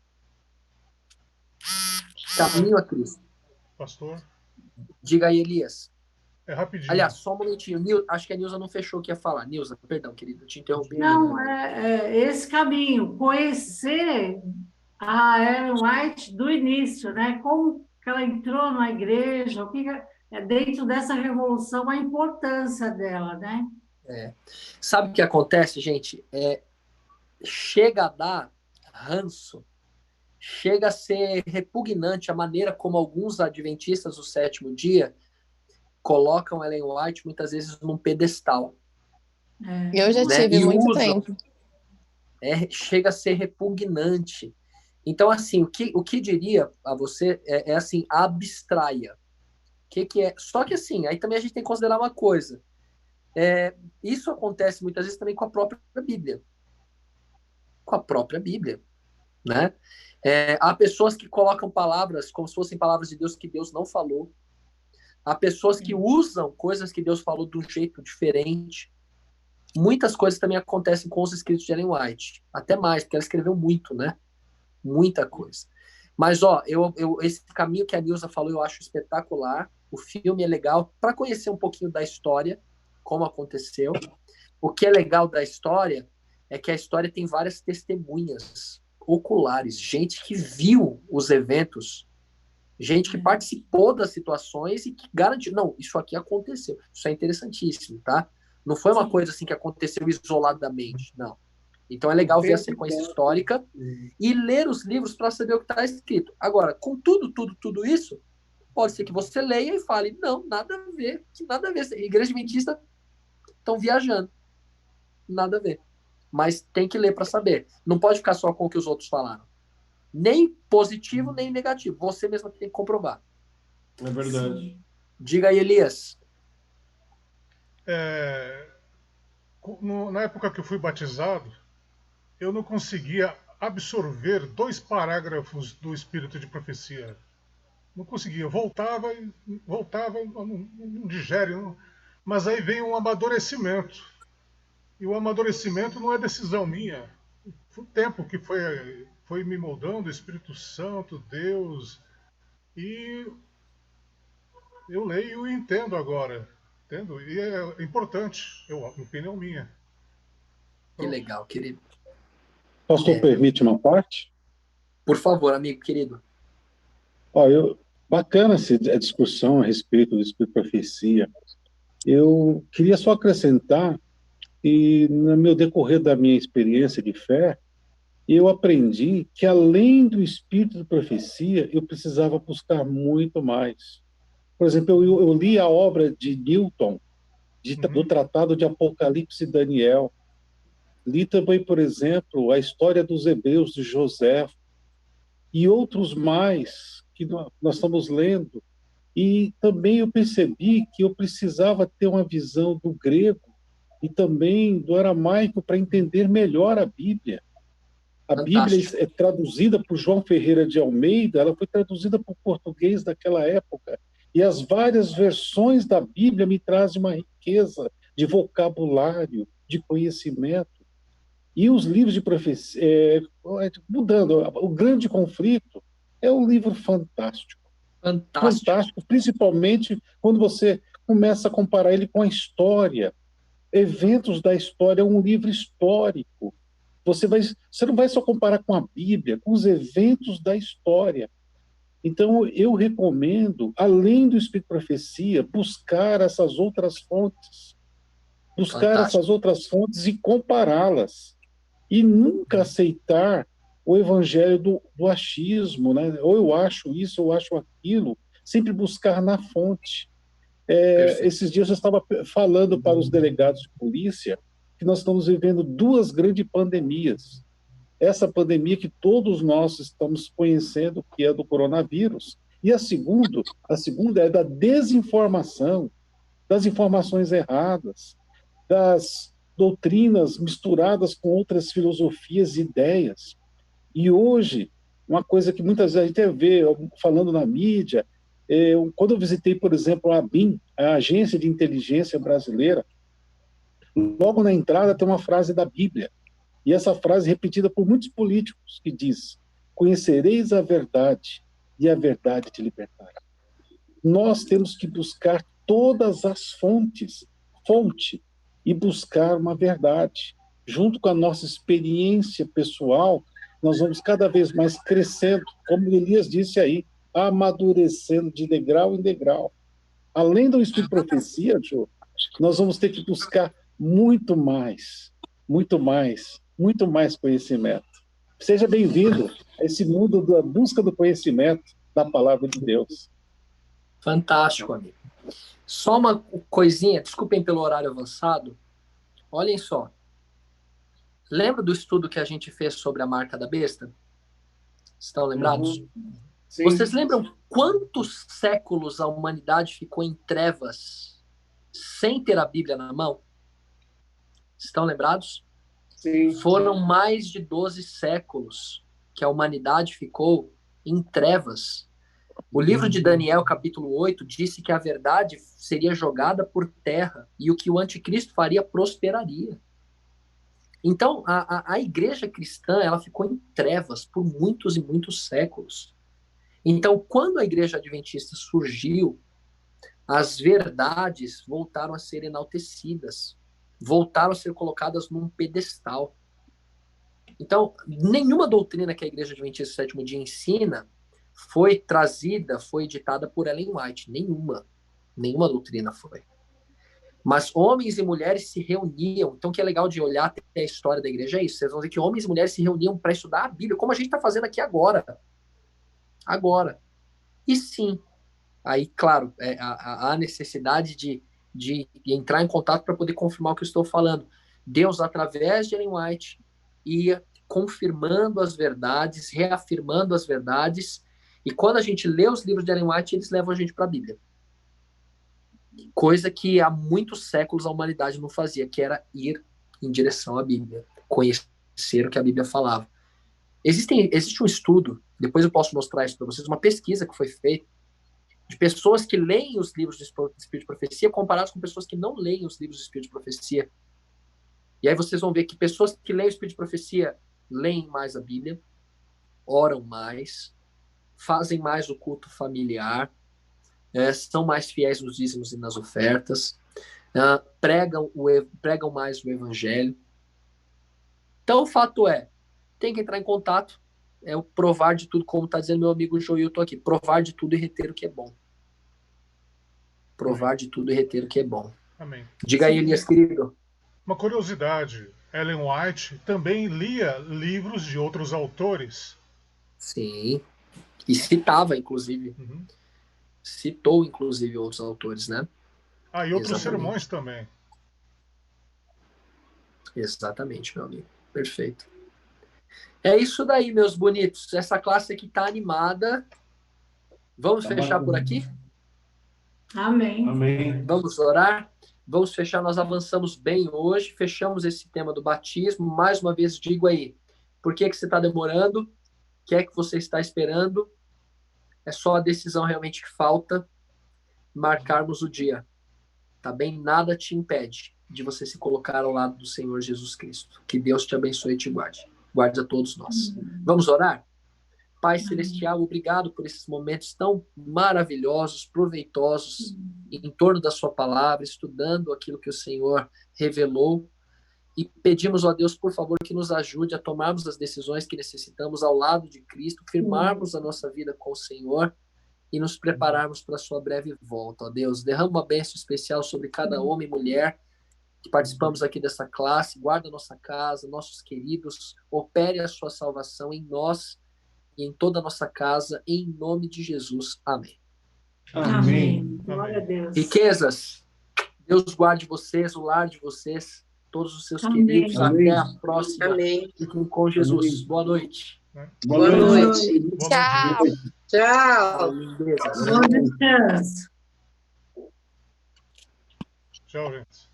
Caminho a Cristo. Pastor? Diga aí, Elias. É rapidinho. Aliás, só um momentinho. Acho que a Nilza não fechou o que ia falar. Nilza, perdão, querido, eu te interrompi. Não, esse caminho, conhecer a Ellen White do início, né? Como que ela entrou na igreja, o que é dentro dessa revolução, a importância dela, né? Sabe o que acontece, gente? Chega a dar ranço, chega a ser repugnante a maneira como alguns adventistas do sétimo dia colocam Ellen White muitas vezes num pedestal. Eu já tive muito tempo. Chega a ser repugnante. Então, assim, o que diria a você assim, abstraia. Que é? Só que assim, aí também a gente tem que considerar uma coisa. Isso acontece muitas vezes também com a própria Bíblia. Com a própria Bíblia, né? Há pessoas que colocam palavras como se fossem palavras de Deus que Deus não falou. Há pessoas que usam coisas que Deus falou de um jeito diferente. Muitas coisas também acontecem com os escritos de Ellen White. Até mais, porque ela escreveu muito, né? Muita coisa. Mas, esse caminho que a Nilza falou, eu acho espetacular. O filme é legal para conhecer um pouquinho da história, como aconteceu. O que é legal da história é que a história tem várias testemunhas oculares, gente que viu os eventos, gente que participou das situações e que garantiu, não, isso aqui aconteceu. Isso é interessantíssimo, tá? Não foi uma coisa assim que aconteceu isoladamente, não. Então é legal ver a sequência histórica e ler os livros para saber o que está escrito. Agora, com tudo isso, pode ser que você leia e fale, não, nada a ver, nada a ver. Igreja adventista estão viajando. Nada a ver. Mas tem que ler para saber. Não pode ficar só com o que os outros falaram. Nem positivo, nem negativo. Você mesmo tem que comprovar. É verdade. Sim. Diga aí, Elias. Na época que eu fui batizado, eu não conseguia absorver 2 parágrafos do Espírito de Profecia. Não conseguia. Voltava, não digere. Não. Mas aí vem um amadurecimento. E o amadurecimento não é decisão minha. Foi o tempo que foi me moldando, o Espírito Santo, Deus. E eu leio e entendo agora. Entendo? E é importante, opinião minha. Que legal, querido. Pastor, permite uma parte? Por favor, amigo querido. Bacana a discussão a respeito do Espírito de Profecia. Eu queria só acrescentar e no meu decorrer da minha experiência de fé, eu aprendi que além do Espírito de Profecia, eu precisava buscar muito mais. Por exemplo, eu li a obra de Newton, do Tratado de Apocalipse e Daniel. Li também, por exemplo, a história dos Hebreus de José e outros mais que nós estamos lendo. E também eu percebi que eu precisava ter uma visão do grego e também do aramaico para entender melhor a Bíblia. A Bíblia é traduzida por João Ferreira de Almeida, ela foi traduzida para o português daquela época. E as várias versões da Bíblia me trazem uma riqueza de vocabulário, de conhecimento. E os livros de profecia, mudando, o Grande Conflito é um livro fantástico. Fantástico, principalmente quando você começa a comparar ele com a história. Eventos da história, é um livro histórico. Você não vai só comparar com a Bíblia, com os eventos da história. Então, eu recomendo, além do Espírito de Profecia, buscar essas outras fontes. Essas outras fontes e compará-las. E nunca aceitar o evangelho do achismo, né? Ou eu acho isso, ou eu acho aquilo. Sempre buscar na fonte. Esses dias eu estava falando para os delegados de polícia que nós estamos vivendo 2 grandes pandemias. essa pandemia que todos nós estamos conhecendo, que é do coronavírus. E a segunda é da desinformação, das informações erradas, das doutrinas misturadas com outras filosofias e ideias. E hoje, uma coisa que muitas vezes a gente vê falando na mídia, quando eu visitei, por exemplo, a ABIN, a Agência de Inteligência Brasileira, logo na entrada tem uma frase da Bíblia, e essa frase é repetida por muitos políticos, que diz: conhecereis a verdade, e a verdade te libertará. Nós temos que buscar todas as fonte, e buscar uma verdade. Junto com a nossa experiência pessoal, nós vamos cada vez mais crescendo, como Elias disse aí, amadurecendo de degrau em degrau. Além do estudo de profecia, Jô, nós vamos ter que buscar muito mais conhecimento. Seja bem-vindo a esse mundo da busca do conhecimento da palavra de Deus. Fantástico, amigo. Só uma coisinha, desculpem pelo horário avançado. Olhem só. Lembra do estudo que a gente fez sobre a marca da besta? Estão lembrados? Sim. Vocês lembram quantos séculos a humanidade ficou em trevas sem ter a Bíblia na mão? Estão lembrados? Sim. Foram mais de 12 séculos que a humanidade ficou em trevas. O livro de Daniel, capítulo 8, disse que a verdade seria jogada por terra e o que o anticristo faria prosperaria. Então, a igreja cristã, ela ficou em trevas por muitos e muitos séculos. Então, quando a igreja adventista surgiu, as verdades voltaram a ser enaltecidas, voltaram a ser colocadas num pedestal. Então, nenhuma doutrina que a igreja adventista do sétimo dia ensina foi trazida, foi ditada por Ellen White. Nenhuma doutrina foi. Mas homens e mulheres se reuniam. Então, o que é legal de olhar até a história da igreja é isso. Vocês vão ver que homens e mulheres se reuniam para estudar a Bíblia, como a gente está fazendo aqui agora. E sim, aí, claro, há necessidade de entrar em contato para poder confirmar o que eu estou falando. Deus, através de Ellen White, ia confirmando as verdades, reafirmando as verdades. E quando a gente lê os livros de Ellen White, eles levam a gente para a Bíblia. Coisa que há muitos séculos a humanidade não fazia, que era ir em direção à Bíblia, conhecer o que a Bíblia falava. Existe um estudo, depois eu posso mostrar isso para vocês, uma pesquisa que foi feita de pessoas que leem os livros de Espírito de Profecia comparados com pessoas que não leem os livros de Espírito de Profecia. E aí vocês vão ver que pessoas que leem o Espírito de Profecia leem mais a Bíblia, oram mais, fazem mais o culto familiar, são mais fiéis nos dízimos e nas ofertas, pregam mais o evangelho. Então, o fato é, tem que entrar em contato, o provar de tudo, como está dizendo meu amigo Joilton aqui, provar de tudo e reter o que é bom. Provar de tudo e reter o que é bom. Amém. Diga aí, Elias, querido. Uma curiosidade, Ellen White também lia livros de outros autores. Sim, e citava, inclusive. Uhum. Citou, inclusive, outros autores, né? E outros Exatamente. sermões também. Exatamente, meu amigo. Perfeito. É isso daí, meus bonitos. Essa classe aqui tá animada. Vamos fechar por aqui? Amém. Amém. Vamos orar? Vamos fechar. Nós avançamos bem hoje. Fechamos esse tema do batismo. Mais uma vez, digo aí, por que você está demorando? O que é que você está esperando? É só a decisão realmente que falta, marcarmos o dia. Tá bem? Nada te impede de você se colocar ao lado do Senhor Jesus Cristo. Que Deus te abençoe e te guarde. Guarde a todos nós. Vamos orar? Pai Celestial, obrigado por esses momentos tão maravilhosos, proveitosos, em torno da sua palavra, estudando aquilo que o Senhor revelou. E pedimos, ó Deus, por favor, que nos ajude a tomarmos as decisões que necessitamos ao lado de Cristo, firmarmos a nossa vida com o Senhor e nos prepararmos para a sua breve volta, ó Deus. Derrama uma bênção especial sobre cada homem e mulher que participamos aqui dessa classe. Guarda a nossa casa, nossos queridos. Opere a sua salvação em nós e em toda a nossa casa, em nome de Jesus. Amém. Amém. Glória a Deus. Riquezas, Deus guarde vocês, o lar de vocês, todos os seus Amém. queridos. Amém. Até a próxima. Amém. Fiquem com Jesus. Amém. Boa noite. Boa noite. Tchau. Tchau. Lindezas. Bom descanso. Tchau, gente.